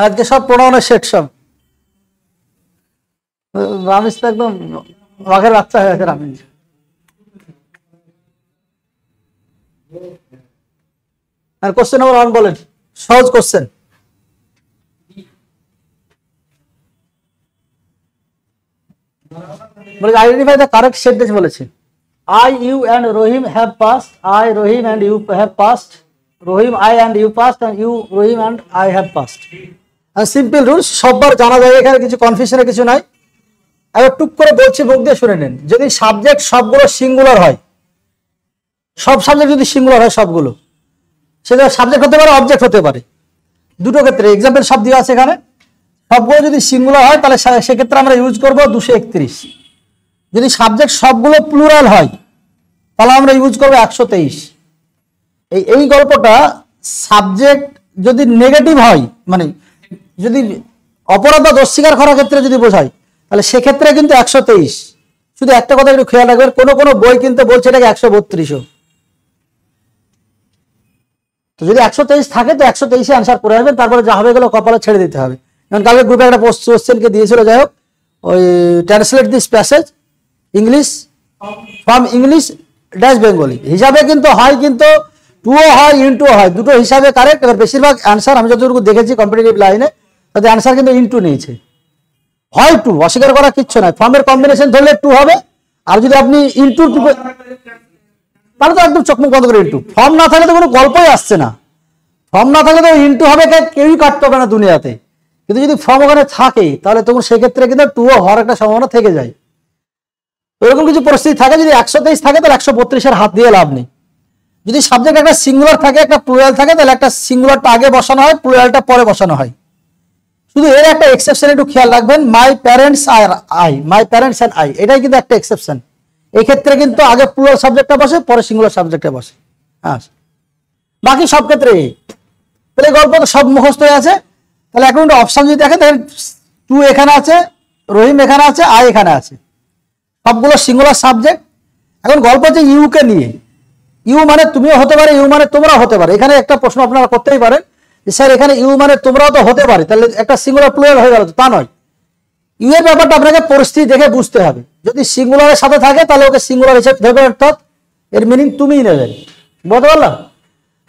আজকে সব প্রোনাউনের সেট সব রামিজ তো একদম বাঘের বাচ্চা হয়ে গেছে রামিজ। আর কোশ্চেন নাম্বার 1 বলেন, সহজ কোশ্চেন। বলে আইডেন্টিফাই দ্য কারেক্ট সেন্টেন্স বলেছে। I, you and Rohim have passed. I, Rohim and you have passed. Rohim, I and you passed, and you, Rohim and I have passed. And simple rules, সববার জানা যায়, এখানে কিছু কনফিউশনের কিছু নাই। এবার টুক করে বলছি, মুখ দিয়ে শুনে নেন। যদি সাবজেক্ট সবগুলো সিঙ্গুলার হয়, সব সাবজেক্ট যদি সিঙ্গুলার হয় সবগুলো, সেটা সাবজেক্ট হতে পারে, অবজেক্ট হতে পারে, দুটো ক্ষেত্রে এক্সাম্পল সব দেওয়া আছে এখানে। সবগুলো যদি সিঙ্গুলার হয় তাহলে সেক্ষেত্রে আমরা ইউজ করবো 231। যদি সাবজেক্ট সবগুলো প্লুরাল হয় তাহলে আমরা ইউজ করবো 123। এই গল্পটা সাবজেক্ট যদি নেগেটিভ হয়, মানে যদি অপরাধ বা দোষ স্বীকার করার ক্ষেত্রে যদি বোঝায়, তাহলে সেক্ষেত্রে কিন্তু 123। শুধু একটা কথা একটু খেয়াল রাখবেন, কোনো কোনো বই কিন্তু বলছে এটাকে 132। তো যদি 123 থাকে তো 123 অ্যান্সার করে আসবেন, তারপরে যা হবে এগুলো কপালে ছেড়ে দিতে হবে। কারণ কালকে গ্রুপে একটা কোশ্চেনকে দিয়েছিল, যাই হোক, ওই translate this passage English from English dash Bengali হিসাবে কিন্তু হয়, কিন্তু টুও হয় ইনটুও হয়, দুটো হিসাবে কারেক্ট। এবার বেশিরভাগ অ্যান্সার আমি যতটুকু দেখেছি কম্পিটিটিভ লাইনে, তাদের অ্যান্সার কিন্তু ইনটু নিয়েছে, হয় টু, অস্বীকার করা কিচ্ছু নয়। ফর্মের কম্বিনেশন ধরলে টু হবে, আর যদি আপনি ইনটু তাহলে তো একদম চোখমুখ বন্ধ করে ইনটু। ফর্ম না থাকলে তো কোনো গল্পই আসছে না, ফর্ম না থাকলে তো ইনটু হবে, কেউই কাটতে হবে না দুনিয়াতে। কিন্তু যদি ফর্ম ওখানে থাকে তাহলে তখন সেক্ষেত্রে কিন্তু টুও হওয়ার একটা সম্ভাবনা থেকে যায়। এরকম কিছু পরিস্থিতি থাকে, যদি 123 থাকে তাহলে 132-এর হাত দিয়ে লাভ নেই। যদি সাবজেক্ট একটা সিঙ্গুলার থাকে, একটা প্লুরাল থাকে, তাহলে একটা সিঙ্গুলারটা আগে বসানো হয়, প্লুরালটা পরে বসানো হয়। শুধু এর একটা এক্সেপশন একটু খেয়াল রাখবেন, মাই প্যারেন্টস আর I, my parents and I, এটাই কিন্তু একটা এক্সেপশন। এই ক্ষেত্রে কিন্তু আগে প্লুরাল সাবজেক্টটা বসে, পরে সিঙ্গুলার সাবজেক্টটা বসে। হ্যাঁ, বাকি সব ক্ষেত্রে তাহলে গল্প তো সব মুখস্থ হয়ে আছে। তাহলে এখন অপশন যদি দেখেন, দেখেন টু এখানে আছে, রহিম এখানে আছে, আই এখানে আছে, সবগুলো সিঙ্গুলার সাবজেক্ট। এখন গল্প হচ্ছে ইউকে নিয়ে। ইউ মানে তুমিও হতে পারে, ইউ মানে তোমরাও হতে পারে। এখানে একটা প্রশ্ন আপনারা করতেই পারেন যে স্যার এখানে ইউ মানে তোমরাও তো হতে পারে, তাহলে একটা সিঙ্গুলার প্লুরাল হয়ে গেল, তা নয়। ইউ এর ব্যাপারটা আপনাকে পরিস্থিতি দেখে বুঝতে হবে। যদি সিঙ্গুলারের সাথে থাকে তাহলে ওকে সিঙ্গুলার হিসেবে ধরবেন, অর্থাৎ এর মিনিং তুমিই নেবেন। বুঝতে পারলাম?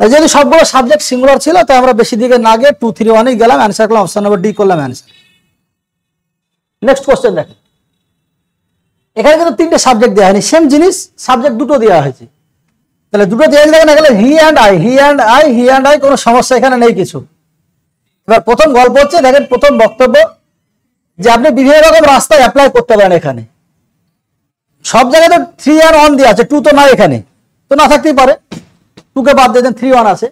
তাই যদি সবগুলো সাবজেক্ট সিঙ্গুলার ছিল তাই আমরা বেশি দিকে না গিয়ে 2, 3, 1 গেলাম, অ্যান্সার করলাম অপশন নম্বর ডি, করলাম অ্যান্সার। নেক্সট কোশ্চেন দেখেন, এখানে কিন্তু 3টে সাবজেক্ট দেওয়া হয়নি, সেম জিনিস সাবজেক্ট দুটো দেওয়া হয়েছে। তাহলে দুটো দেওয়া দেখেন, এখানে he and I, he and I, he and I, কোনো সমস্যা এখানে নেই কিছু। এবার প্রথম গল্প হচ্ছে, দেখেন প্রথম বক্তব্য যে আপনি বিভিন্ন রকম রাস্তায় অ্যাপ্লাই করতে পারেন। এখানে সব জায়গায় তো 3 আর 1 দেওয়া আছে, 2 তো নাই, এখানে তো না থাকতেই পারে, 2কে বাদ দিয়ে দেন, 3, 1 আছে।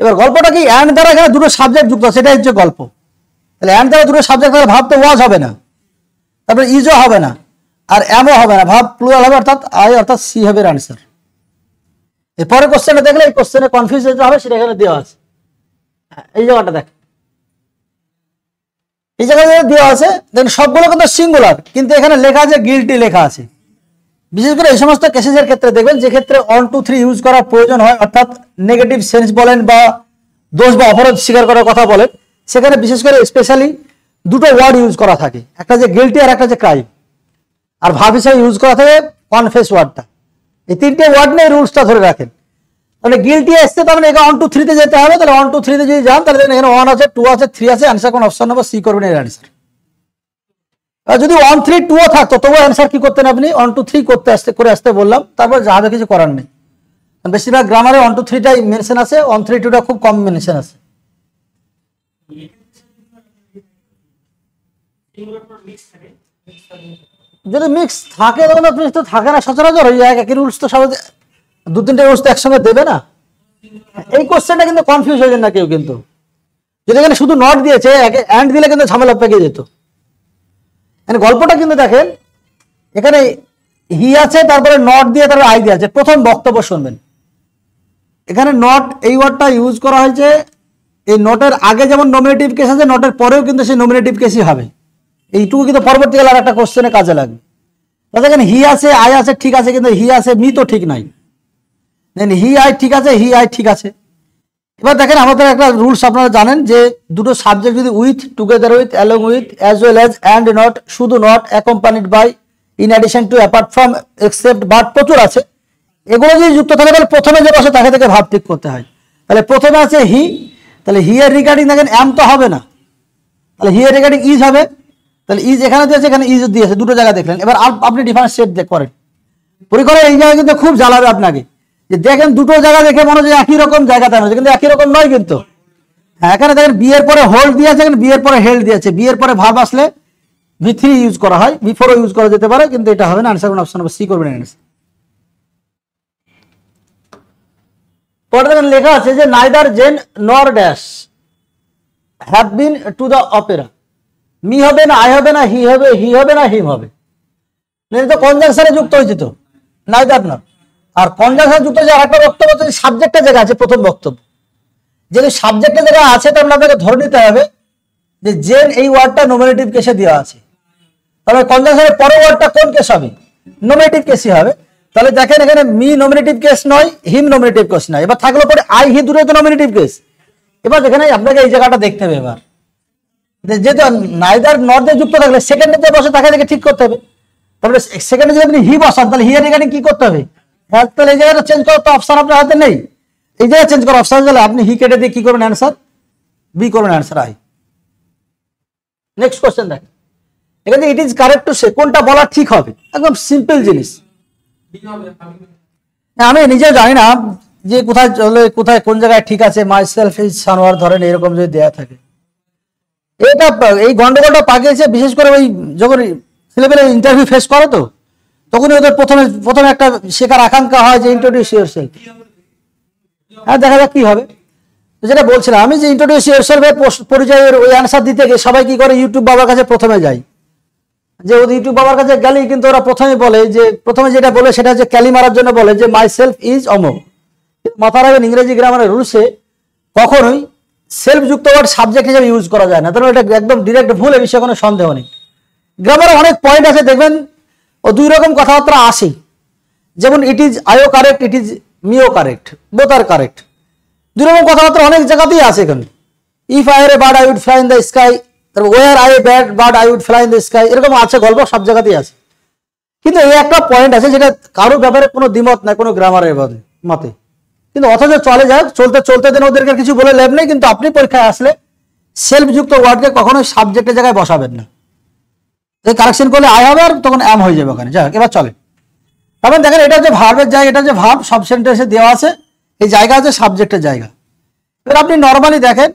এবার গল্পটা কি, অ্যান্ড দ্বারা এখানে দুটো সাবজেক্ট যুক্ত, সেটাই হচ্ছে গল্প। তাহলে অ্যান্ড দ্বারা দুটো সাবজেক্ট, তাহলে ভাব তো ওয়াজ হবে না, তারপরে ইজও হবে না, আর এমও হবে না, ভাব প্লুরাল হবে, অর্থাৎ আই অর্থাৎ সি হবে আনসার। এরপরে কোশ্চেনে দেখলে এই কোশ্চেনে কনফিউজ যেটা হবে সেটা এখানে দেওয়া আছে। এই জায়গাটা দেখ, এই জায়গায় দেওয়া আছে, দেখেন সবগুলো কিন্তু সিঙ্গুলার, কিন্তু এখানে লেখা আছে গিল্টি লেখা আছে। বিশেষ করে এই সমস্ত কেসেসের ক্ষেত্রে দেখবেন যে ক্ষেত্রে 1, 2, 3 ইউজ করার প্রয়োজন হয়, অর্থাৎ নেগেটিভ সেন্স বলেন বা দোষ বা অপরাধ স্বীকার করার কথা বলেন, সেখানে বিশেষ করে স্পেশালি দুটো ওয়ার্ড ইউজ করা থাকে, একটা যে গিল্টি আর একটা যে ক্রাইম। আর ভাব হিসাবে ইউজ করা থাকে কনফেস ওয়ার্ডটা। এই 3টে ওয়ার্ড নিয়ে রুলসটা ধরে রাখেন। তাহলে গিল্টি আসছে, তার মানে এখানে 1, 2, 3-তে যেতে হবে। তাহলে 1, 2, 3-তে যদি যান তাহলে এখানে 1 আছে, 2 আছে, 3 আছে, অ্যান্সার কোন অপশন নম্বর সি করবেন এর অ্যান্সার। আর যদি 1, 3, 2 থাকতো তবু অ্যান্সার কি করতেন আপনি, 1, 2, 3 করে আসতে বললাম, তারপর যা হবে কিছু করার নেই। বেশিরভাগ গ্রামারে 1, 2, 3টাই মেনশন আছে, 1, 3, 2টা খুব কম মেনশন আছে। যদি মিক্স থাকে তখন তো থাকে না, সচরাচর হয়ে যায়। একই রুলস তো সবাই 2-3টে রুলস তো একসঙ্গে দেবে না। এই কোশ্চেনটা কিন্তু কনফিউজ হয়ে যায় না কেউ, কিন্তু যদি এখানে শুধু নট দিয়েছে, অ্যান্ড দিলে কিন্তু ঝামেলা পেকে যেত। গল্পটা কিন্তু দেখেন, এখানে হি আছে, তারপরে নট দিয়ে তারপরে আই দিয়ে আছে। প্রথম বক্তব্য শুনবেন, এখানে নট এই ওয়ার্ডটা ইউজ করা হয়েছে। এই নটের আগে যেমন নমিনেটিভ কেস আছে, নটের পরেও কিন্তু সেই নমিনেটিভ কেসই হবে। এইটুকু কিন্তু পরবর্তীকালে আর একটা কোশ্চেনে কাজে লাগবে। দেখেন হি আছে, আই আছে, ঠিক আছে, কিন্তু হি আছে মি তো ঠিক নাই। হি আই ঠিক আছে, হি আই ঠিক আছে। এবার দেখেন আমাদের একটা রুলস আপনারা জানেন যে দুটো সাবজেক্ট যদি with, together with, along with, as well as, and not, শুধু not, accompanied by, in addition to, apart from, except, but প্রচুর আছে। এগুলো যদি যুক্ত থাকে তাহলে প্রথমে যে বসে তাকে থেকে ভাব ঠিক করতে হয়। তাহলে প্রথমে আছে হি, তাহলে হি এর রিগার্ডিং দেখেন অ্যাম তো হবে না, তাহলে হি এর রিগার্ডিং ইজ হবে। তাহলে ইজ এখানে দিয়েছে, এখানে ইজ দিয়েছে, দুটো জায়গা দেখলেন। এবার আপনি ডিফারেন্সিয়েট করেন। পরীক্ষায় এই জায়গায় কিন্তু খুব জ্বালাবে আপনাকে, যে দেখেন দুটো জায়গা দেখে মনে হয় একই রকম জায়গাতে আছে, কিন্তু একই রকম নয় কিন্তু। হ্যাঁ, এখানে দেখেন বি এর পরে হোল্ড দিয়েছে, বি এর পরে হেল্ড দিয়েছে। বি এর পরে ভার্ব আসলে V3 ইউজ করা হয়, V4 ইউজ করা যেতে পারে, কিন্তু এটা হবে না। আনসার অপশন নম্বর সি করবেন। পরে দেখেন লেখা আছে যে নাইদার জেন নর dash have been to the Opera. Me হবে না, আই হবে না, হি হবে, হি হবে না, হিম হবে। তো কনজাংশনে যুক্ত হয়েছে তো নাইদার নর। আর কনজাংশন যুক্ত হয়েছে আরেকটা বক্তব্য, যদি সাবজেক্টের জায়গা আছে, প্রথম বক্তব্য যদি সাবজেক্টের জায়গা আছে তাহলে আপনাকে ধরে নিতে হবে যে জেন এই ওয়ার্ডটা নমিনেটিভ কেসে দেওয়া আছে। তাহলে কনজাংশনের পরের ওয়ার্ডটা কোন কেস হবে? নমিনেটিভ কেসই হবে। তাহলে দেখেন এখানে মি নমিনেটিভ কেস নয়, হিম নমিনেটিভ কেস নয়। এবার থাকলো পরে আই, হি দুটোই তো নমিনেটিভ কেস। এবার দেখেন আপনাকে এই জায়গাটা দেখতে হবে। এবার যেহেতু নাইদার নর দিয়ে যুক্ত থাকলে সেকেন্ডে যে বসে তাকে দেখে ঠিক করতে হবে। তারপরে সেকেন্ডে যদি আপনি হি বসান তাহলে হি এর এখানে কি করতে হবে? তাহলে এই জায়গাটা চেঞ্জ করার তো অপশন আপনার হাতে নেই। এই জায়গায় চেঞ্জ করার অপশন গেলে আপনি হি কেটে দিয়ে কি করবেন? অ্যান্সার বি করবেন, অ্যান্সার আই। নেক্সট কোশ্চেন দেখেন, এখানে it is correct to say, কোনটা বলা ঠিক হবে? একদম সিম্পল জিনিস। আমি নিজেও জানি না যে কোথায় চলে, কোথায় কোন জায়গায় ঠিক আছে। মাই সেলফ ইজ সানওয়ার ধরেন এরকম যদি দেয়া থাকে, এটা এই গন্ডগোলটা পাকিয়েছে বিশেষ করে ওই যখন ছেলেপেলে ইন্টারভিউ ফেস করে তো তখনই ওদের প্রথমে একটা শেখার আকাঙ্ক্ষা হয় যে ইন্ট্রোডিউস ইয়োরসেলফ। হ্যাঁ, দেখা যাক কি হবে। যেটা বলছিলাম আমি, যে ইন্ট্রোডিউস ইয়োরসেলফের পরিচয়ের ওই অ্যান্সার দিতে গিয়ে সবাই কি করে, ইউটিউব বাবার কাছে প্রথমে যায়। যে ওদের ইউটিউব বাবার কাছে গেলেই কিন্তু ওরা প্রথমে বলে, যে প্রথমে যেটা বলে সেটা হচ্ছে ক্যালি মারার জন্য বলে যে মাই সেলফ ইজ অমুক। মাথায় রাখবেন ইংরেজি গ্রামারের রুলসে কখনোই সেলফ যুক্ত ওয়ার্ড সাবজেক্ট হিসেবে ইউজ করা যায় না। তাহলে এটা একদম ডিরেক্ট ভুল, এ বিষয়ে কোনো সন্দেহ নেই। গ্রামারে অনেক পয়েন্ট আছে, দেখবেন ও দুই রকম কথাবার্তা আসে। যেমন ইট ইজ আইও কারেক্ট, ইট ইজ মিও কারেক্ট, বোথ আর কারেক্ট। দুই রকম কথাবার্তা অনেক জায়গাতেই আছে। এখানে if I were a bird I would fly in the sky, তারপর were I a bird I would fly in the sky, এরকম আছে গল্প, সব জায়গাতেই আছে। কিন্তু এই একটা পয়েন্ট আছে যেটা কারোর ব্যাপারে কোনো দ্বিমত নাই কোনো গ্রামারের মতে, কিন্তু অথচ চলে যাক, চলতে চলতে দেন, ওদেরকে কিছু বলে লাভ নেই। কিন্তু আপনি পরীক্ষায় আসলে সেলফ যুক্ত ওয়ার্ডকে কখনোই সাবজেক্টের জায়গায় বসাবেন না। কারেকশন করলে আই হবে আর তখন অ্যাম হয়ে যাবে ওখানে। যাক, এবার চলে। তারপর দেখেন এটা যে ভার্বের জায়গা, এটা যে ভার্ব সব সেন্টেন্সে দেওয়া আছে, এই জায়গা আছে সাবজেক্টের জায়গা। এবার আপনি নর্মালি দেখেন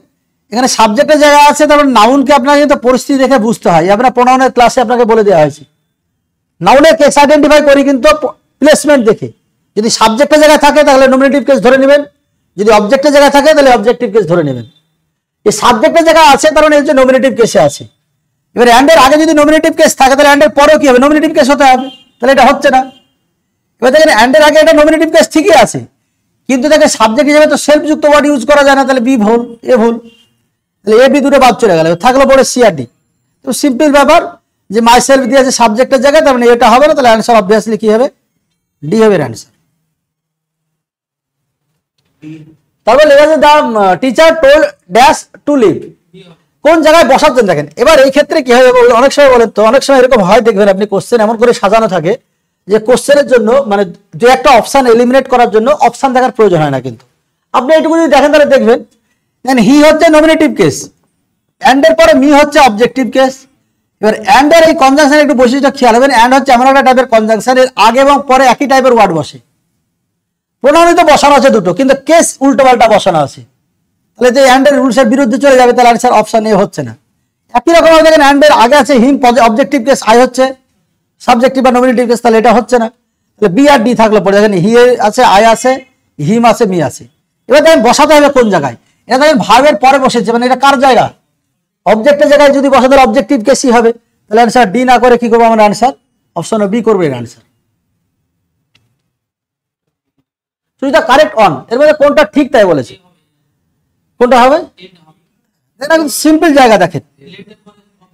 এখানে সাবজেক্টের জায়গা আছে, তারপর নাউনকে আপনাকে কিন্তু পরিস্থিতি দেখে বুঝতে হয়। আপনার প্রোনাউনের ক্লাসে আপনাকে বলে দেওয়া হয়েছে নাউনের কেস আইডেন্টিফাই করি কিন্তু প্লেসমেন্ট দেখে। যদি সাবজেক্টের জায়গায় থাকে তাহলে নমিনেটিভ কেস ধরে নেবেন, যদি অবজেক্টের জায়গায় থাকে তাহলে অবজেক্টিভ কেস ধরে নেবেন। এই সাবজেক্টের জায়গায় আছে কারণ এই যে নমিনেটিভ কেসে আছে। এবার অ্যান্ডের আগে যদি নমিনেটিভ কেস থাকে তাহলে অ্যান্ডের পরেও কি হবে? নমিনেটিভ কেস হতে হবে। তাহলে এটা হচ্ছে না। এবার দেখেন অ্যান্ডের আগে এটা নমিনেটিভ কেস ঠিকই আছে, কিন্তু দেখেন সাবজেক্ট হিসেবে তো সেলফ যুক্ত ওয়ার্ড ইউজ করা যায় না। তাহলে বি ভুল, এ ভুল, তাহলে এ বি দুটো বাদ চলে গেল, থাকলো পরে সি আর ডি। তো সিম্পল ব্যাপার যে মাই সেলফ দিয়ে আছে সাবজেক্টের জায়গায়, তার মানে এটা হবে না। তাহলে অ্যান্সার অবভিয়াসলি কি হবে? ডি হবে অ্যান্সার। তারপর লেখা আছে the teacher told dash to leave, কোন জায়গায় বসাচ্ছেন দেখেন। এবার এই ক্ষেত্রে কি হয়, অনেক সময় বলেন তো, অনেক সময় এরকম হয় দেখবেন আপনি কোশ্চেন এমন করে সাজানো থাকে যে কোশ্চেনের জন্য মানে দু একটা অপশন এলিমিনেট করার জন্য অপশন দেখার প্রয়োজন হয় না। কিন্তু আপনি এটুকু যদি দেখেন তাহলে দেখবেন হি হচ্ছে নমিনেটিভ কেস, অ্যান্ড এর পরে মি হচ্ছে অবজেক্টিভ কেস। এবার অ্যান্ড এর এই কনজাংশনের একটু বৈশিষ্ট্য খেয়াল হবেন, অ্যান্ড হচ্ছে এমন একটা টাইপের কনজাংশন এর আগে এবং পরে একই টাইপের ওয়ার্ড বসে। প্রোনাউনে তো বসানো আছে দুটো, কিন্তু কেস উল্টো পাল্টা বসানো আছে। তাহলে যে অ্যান্ড এর রুলসের বিরুদ্ধে চলে যাবে, তাহলে আনসার অপশন এ হচ্ছে না। একই রকম দেখেন অ্যান্ড এর আগে আছে হিম, অবজেক্টিভ কেস, আই হচ্ছে সাবজেক্টিভ বা নমিনেটিভ কেস, তাহলে এটা হচ্ছে না। তাহলে বি আর ডি থাকলে পরে দেখেন হি আছে, আই আছে, হিম আছে, মি আছে। এবার দেখেন বসাতে হবে কোন জায়গায়। এটা দেখেন ভার্বের পরে বসেছে, মানে এটা কার জায়গা? অবজেক্টের জায়গায় যদি বসে তাহলে অবজেক্টিভ কেসই হবে। তাহলে অ্যান্সার ডি না করে কি করবো আমরা? অ্যান্সার অপশন বি করবো এর অ্যান্সার। সুইটা কারেক্ট অন, এর মধ্যে কোনটা ঠিক তাই বলেছে, কোনটা হবে? সিম্পল জায়গা দেখেন।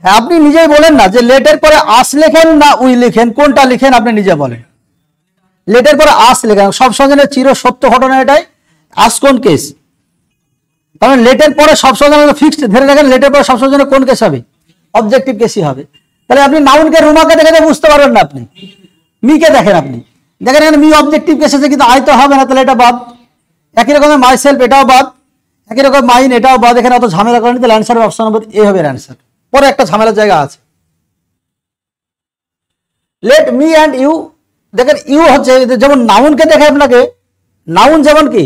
হ্যাঁ, আপনি নিজেই বলেন না যে লেটের পরে আস লেখেন না উই লিখেন, কোনটা লিখেন আপনি নিজে বলেন। লেটের পরে আস লেখেন, সব সময় চির সত্য ঘটনা এটাই। আস কোন কেস? কারণ লেটের পরে সবসময় ফিক্সড ধরে রাখেন, লেটের পরে সবসময় জন্য কোন কেস হবে, অবজেক্টিভ কেসই হবে। তাহলে আপনি নাউনকে রুমাকে দেখে বুঝতে পারবেন না, আপনি মিকে দেখেন, আপনি দেখেন এখানে মি অবজেক্টিভ কেস আছে কিন্তু আই তো হবে না, তাহলে এটা বাদ। একই রকমের মাই সেলফ এটাও বাদ, একই রকম মাইন এটাও বাদ। এখানে অত ঝামেলা করেনি, তাহলে অ্যান্সার অপশন নম্বর এ হবে অ্যান্সার। পরে একটা ঝামেলার জায়গা আছে। লেট মি অ্যান্ড ইউ, দেখেন ইউ হচ্ছে যেমন নাউনকে দেখে আপনাকে, নাউন যেমন কি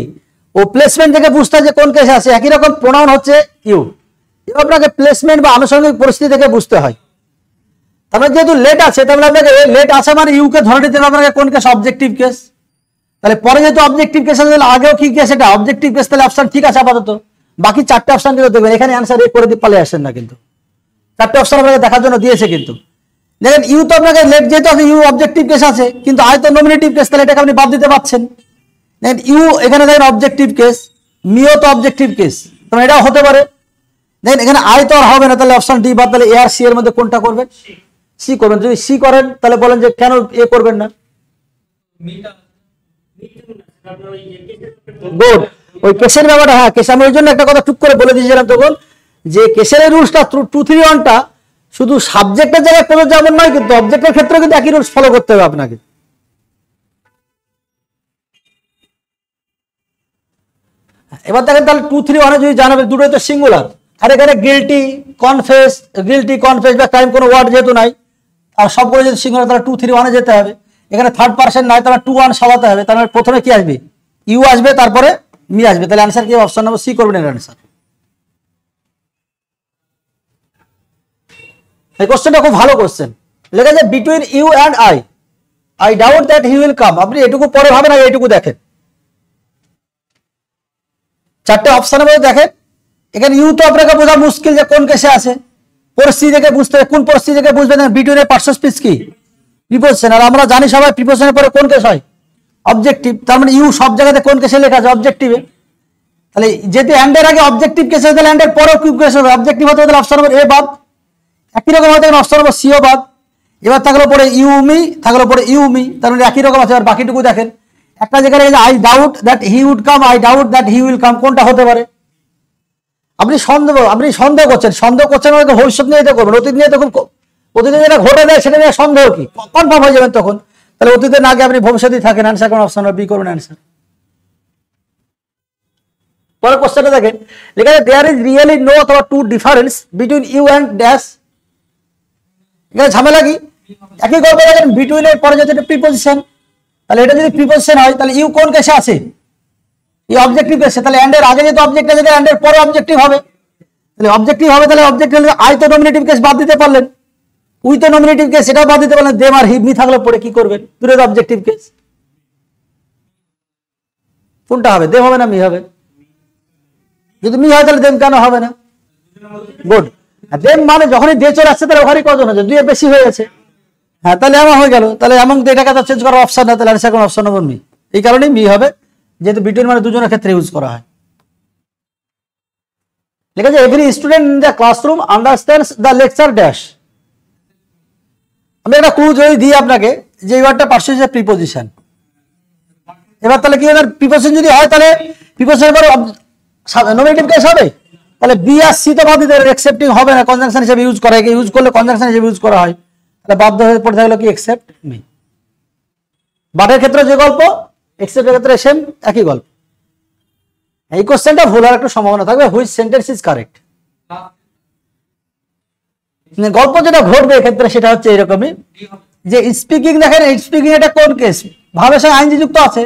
ও প্লেসমেন্ট থেকে বুঝতে হয় যে কোন কেসে আছে, একই রকম প্রোনাউন হচ্ছে ইউ, আপনাকে প্লেসমেন্ট বা আনুষঙ্গিক পরিস্থিতি থেকে বুঝতে হয়। তারপরে যেহেতু লেট আছে, তাহলে আপনাকে লেট আছে মানে ইউকে ধরে নিতে হবে আপনাকে কোন কেস, অবজেক্টিভ কেস। তাহলে পরে যেহেতু অবজেক্টিভ কেস আছে, আগেও কি কেস, এটা অবজেক্টিভ কেস, তাহলে অপশন ঠিক আছে আপাতত। বাকি চারটে অপশন কিন্তু দেখবেন এখানে অ্যান্সার এ করে দিয়ে পালিয়ে আসেন না, কিন্তু চারটে অপশন আপনাকে দেখার জন্য দিয়েছে। কিন্তু দেখেন ইউ তো আপনাকে লেট যেহেতু আছে, ইউ অবজেক্টিভ কেস আছে, কিন্তু আই তো নমিনেটিভ কেস, তাহলে এটাকে আপনি বাদ দিতে পারছেন। দেখেন ইউ এখানে দেখেন অবজেক্টিভ কেস, মিও তো অবজেক্টিভ কেস, তখন এটাও হতে পারে। দেখেন এখানে আই তো আর হবে না, তাহলে অপশন ডি বাদ। তাহলে এ আর সি এর মধ্যে কোনটা করবেন, সি করবেন। যদি সি করেন তাহলে বলেন যে কেন এ করবেন না। গুড, ওই কেসের ব্যাপারটা, হ্যাঁ কেস আমি ওই জন্য একটা কথা টুক করে বলে দিয়েছিলাম তখন, যে কেসের রুলসটা 2-3-1টা শুধু সাবজেক্টের জায়গায় প্রযোজ্য এমন নয়, কিন্তু অবজেক্টের ক্ষেত্রে কিন্তু একই রুলস ফলো করতে হবে আপনাকে। এবার দেখেন তাহলে 2-3-1 যদি জানাবে, দুটোই তো সিঙ্গুলার, আর এখানে গিল্টি কনফেস, গিল্টি কনফেস বা ক্রাইম কোনো ওয়ার্ড যেহেতু নাই, আর সবগুলো যদি সিঙ্গুলার, তাহলে 2-3-1 যেতে হবে। এখানে থার্ড পার্সন নাই, তাহলে 2-1 সাজাতে হবে। তাহলে প্রথমে কি আসবে, ইউ আসবে, তারপরে মি আসবে। তাহলে অ্যান্সার কি, অপশন নম্বর সি করবেন এর অ্যান্সার। এই কোশ্চেনটা খুব ভালো কোশ্চেন। লেখা যায় between you and I doubt that he will come. আপনি এটুকু পরে ভাবেন, আর এইটুকু দেখেন, চারটে অপশনের মধ্যে দেখেন। এখানে ইউ তো আপনাকে বোঝা মুশকিল যে কোন কেসে আছে, পরিস্থিতি থেকে বুঝতে হবে। কোন পরিস্থিতি থেকে বুঝবেন, বিটুইন এর পার্টস অফ স্পিচ কি, প্রিপোজিশন। আর আমরা জানি সবাই প্রিপোজিশনের পরে কোন কেস হয়, অবজেক্টিভ। তার মানে ইউ সব জায়গাতে কোন কেসে লেখা আছে, অবজেক্টিভে। তাহলে যেহেতু অ্যান্ডের আগে অবজেক্টিভ কেস হয়, তাহলে অ্যান্ডের পরেও কি কেস হবে, অবজেক্টিভ হতে হবে। অপশন নম্বর এ বাদ। একই রকম হতে গেলে অপশন নম্বর সিও বাদ। এবার থাকলো পরে ইউ মি, থাকলো পরে ইউ মি, তার মানে একই রকম আছে। আর বাকিটুকু দেখেন, একটা জায়গায় I doubt that he would come, I doubt that he will come, কোনটা হতে পারে। আপনি সন্দেহ করছেন হয়তো ভবিষ্যৎ নিয়ে এটা করবেন, অতীত নিয়ে তখন অতীতে যেটা ঘটে যায় সেটা নিয়ে সন্দেহ কি কনফার্ম হয়ে যাবেন তখন। তাহলে অতীতে না গিয়ে আপনি ভবিষ্যতেই থাকেন, অ্যান্সার কোন, অপশন বি করবেন অ্যান্সার। পরের কোশ্চেনটা দেখেন, লেখা আছে দেয়ার ইজ রিয়েলি নো অথবা to difference between you and dash. এখানে ঝামেলা কি, একই গল্প দেখেন, বিটুইন এর পরে যদি প্রিপোজিশন, তাহলে এটা যদি প্রিপোজিশন হয়, তাহলে ইউ কোন কেসে আছে, এই অবজেক্টিভ কেসে। তাহলে অ্যান্ডের আগে যেহেতু অবজেক্ট আছে, অ্যান্ডের পরে অবজেক্টিভ হবে। তাহলে অবজেক্টিভ হবে, তাহলে অবজেক্টিভ আই তো নমিনেটিভ কেস বাদ দিতে পারলেন, উই তো নমিনেটিভ কেস সেটাও বাদ দিতে পারলেন। দেম আর মি থাকলে পরে কি করবেন, দুটোর অবজেক্টিভ কেস, কোনটা হবে, দেম হবে না মি হবে। যদি মি হয় তাহলে দেম কেন হবে না, গুড। দেম মানে যখনই দে চলে আসছে, তাহলে ওখানে কজন আছে, দুইয়ের বেশি হয়ে গেছে। হ্যাঁ, তাহলে এমন হয়ে গেল, তাহলে এমন এটাকে তো চেঞ্জ করার অপশন না, তাহলে অ্যান্সার কোন, অপশন নম্বর মি। এই কারণেই মি হবে, যেহেতু বিটুইন মানে দুজনের ক্ষেত্রে ইউজ করা হয়। লেখা আছে every student in the classroom understands the lecture dash. আমি একটা ক্লু যদি দিই আপনাকে, যে এই ওয়ার্ডটা পার্টস অফ প্রিপোজিশন। এবার তাহলে কি হবে, প্রিপোজিশন যদি হয়, তাহলে প্রিপোজিশনের পরে নমিনেটিভ কেস হবে। তাহলে বি আর সি তো বাদ দিতে হবে, এক্সেপ্টিং হবে না, কনজাংশন হিসেবে ইউজ করা হয়, ইউজ করলে কনজাংশন হিসেবে ইউজ করা হয়। তাহলে বাধ্য হয়ে পড়ে থাকলো কি, এক্সেপ্ট মি। বাটের ক্ষেত্রে যে গল্প, এক্সেপ্টের ক্ষেত্রে সেম একই গল্প। এই কোশ্চেনটা ভুল হওয়ার একটা সম্ভাবনা থাকবে, হুইচ সেন্টেন্স ইজ কারেক্ট। গল্প যেটা ঘটবে এক্ষেত্রে সেটা হচ্ছে এরকমই, যে স্পিকিং, দেখেন স্পিকিং এটা কোন কেস, ভাবের সঙ্গে আইনজি যুক্ত আছে।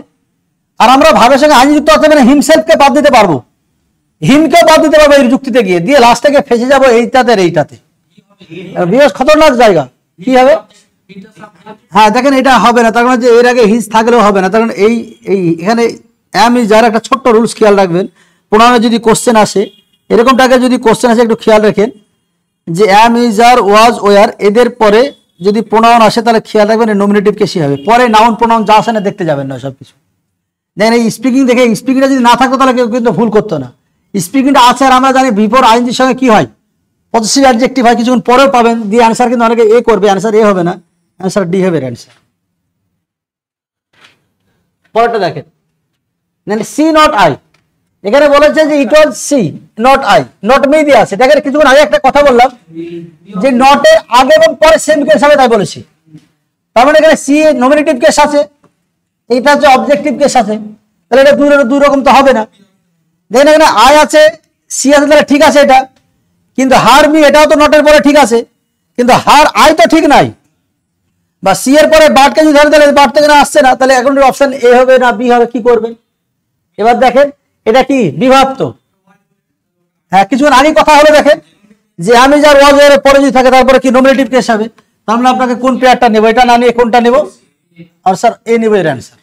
আর আমরা ভাবের সঙ্গে আইনজি যুক্ত আছে মানে হিমসেলফকে বাদ দিতে পারবো, হিমকেও বাদ দিতে পারবো এই যুক্তিতে গিয়ে, দিয়ে লাস্ট থেকে ফেসে যাবো এইটাতে এইটাতে। বিরাট খতরনাক জায়গা, কি হবে। হ্যাঁ দেখেন, এটা হবে না, তার মানে যে এর আগে হিজ থাকলেও হবে না। তার মানে এই এখানে অ্যাম ইজ যার একটা ছোট্ট রুলস খেয়াল রাখবেন, প্রোনাউনে যদি কোশ্চেন আসে, এরকম টাকা যদি কোশ্চেন আসে একটু খেয়াল রাখেন, যে am is R was were এদের পরে যদি প্রোনাউন আসে, তাহলে খেয়াল রাখবেন নমিনেটিভ কেসই হবে। পরে নাউন প্রোনাউন যা আসে না দেখতে যাবেন না সবকিছু। দেখেন এই স্পিকিং দেখে, স্পিকিংটা যদি না থাকতো তাহলে কেউ কিন্তু ভুল করতো না। স্পিকিংটা আছে, আর আমরা জানি বিফোর আইনজির সঙ্গে কি হয়, পজিটিভ অ্যাডজেক্টিভ হয়, কিছুক্ষণ পরেও পাবেন দিয়ে অ্যান্সার কিন্তু অনেকে এ করবে, অ্যান্সার এ হবে না, অ্যান্সার ডি হবে অ্যান্সার। পরেরটা দেখেন, সি নট আই। এখানে বলেছে যে it was she not I, not me দিয়ে আছে। দেখেন কিছুক্ষণ আগে একটা কথা বললাম যে নটের আগে এবং পরে সেম কেস হবে, তাই বলেছি। তার মানে এখানে সি নমিনেটিভ কেস আছে, এইটা হচ্ছে অবজেক্টিভ কেস আছে, তাহলে এটা দুই রকম তো হবে না। দেখেন এখানে আই আছে, সি আছে, তাহলে ঠিক আছে এটা। কিন্তু হার মি এটাও তো নটের পরে ঠিক আছে, কিন্তু হার আই তো ঠিক নাই। বা সি এর পরে বার্ডকে যদি ধরে, তাহলে বার্ড থেকে আসছে না, তাহলে এখন অপশন এ হবে না বি হবে, কি করবেন? এবার দেখেন এটা কি বিভাপ্ত। হ্যাঁ, কিছুক্ষণ আগে কথা হলো, দেখেন যে আমি যার ওয়াজ এর পরে যদি থাকে তারপরে কি নমিনেটিভ কেস হবে। তাহলে আপনাকে কোন পেয়ারটা নেব, এটা না নিয়ে কোনটা নেব? আর স্যার এ নেব এর অ্যান্সার।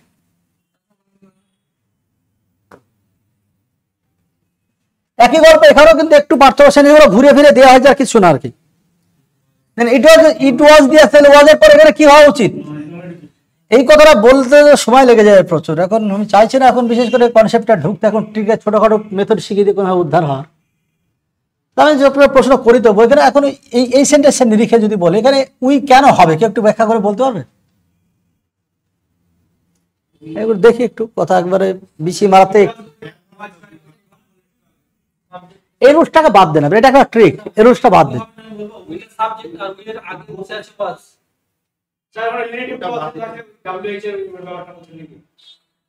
একই গল্প এখানেও কিন্তু একটু পার্থক্য, শ্রেণীগুলো ঘুরে ফিরে দেওয়া হয়েছে আর কিছু না আর কি। ইট ওয়াজ দিয়ে আসলে ওয়াজের পরে এখানে কি হওয়া উচিত? এই কথাটা বলতে সময় লেগে যায় প্রচুর। এখন আমি চাইছি না এখন বিশেষ করে কনসেপ্টটা ঢুকতে, এখন ঠিক আছে ছোটখাটো মেথড শিখিয়ে দিয়ে কোনো উদ্ধার হওয়ার। আমি যে প্রশ্ন করি তো এখানে এখন এই সেন্টেন্সের নিরিখে যদি বলে এখানে উই কেন হবে, কেউ একটু ব্যাখ্যা করে বলতে পারবে? এবার দেখি একটু কথা একবারে বিচি মারাতে। এই রুলসটাকে বাদ দেন, এটা একটা ট্রিক, এই রুলসটা বাদ দেন।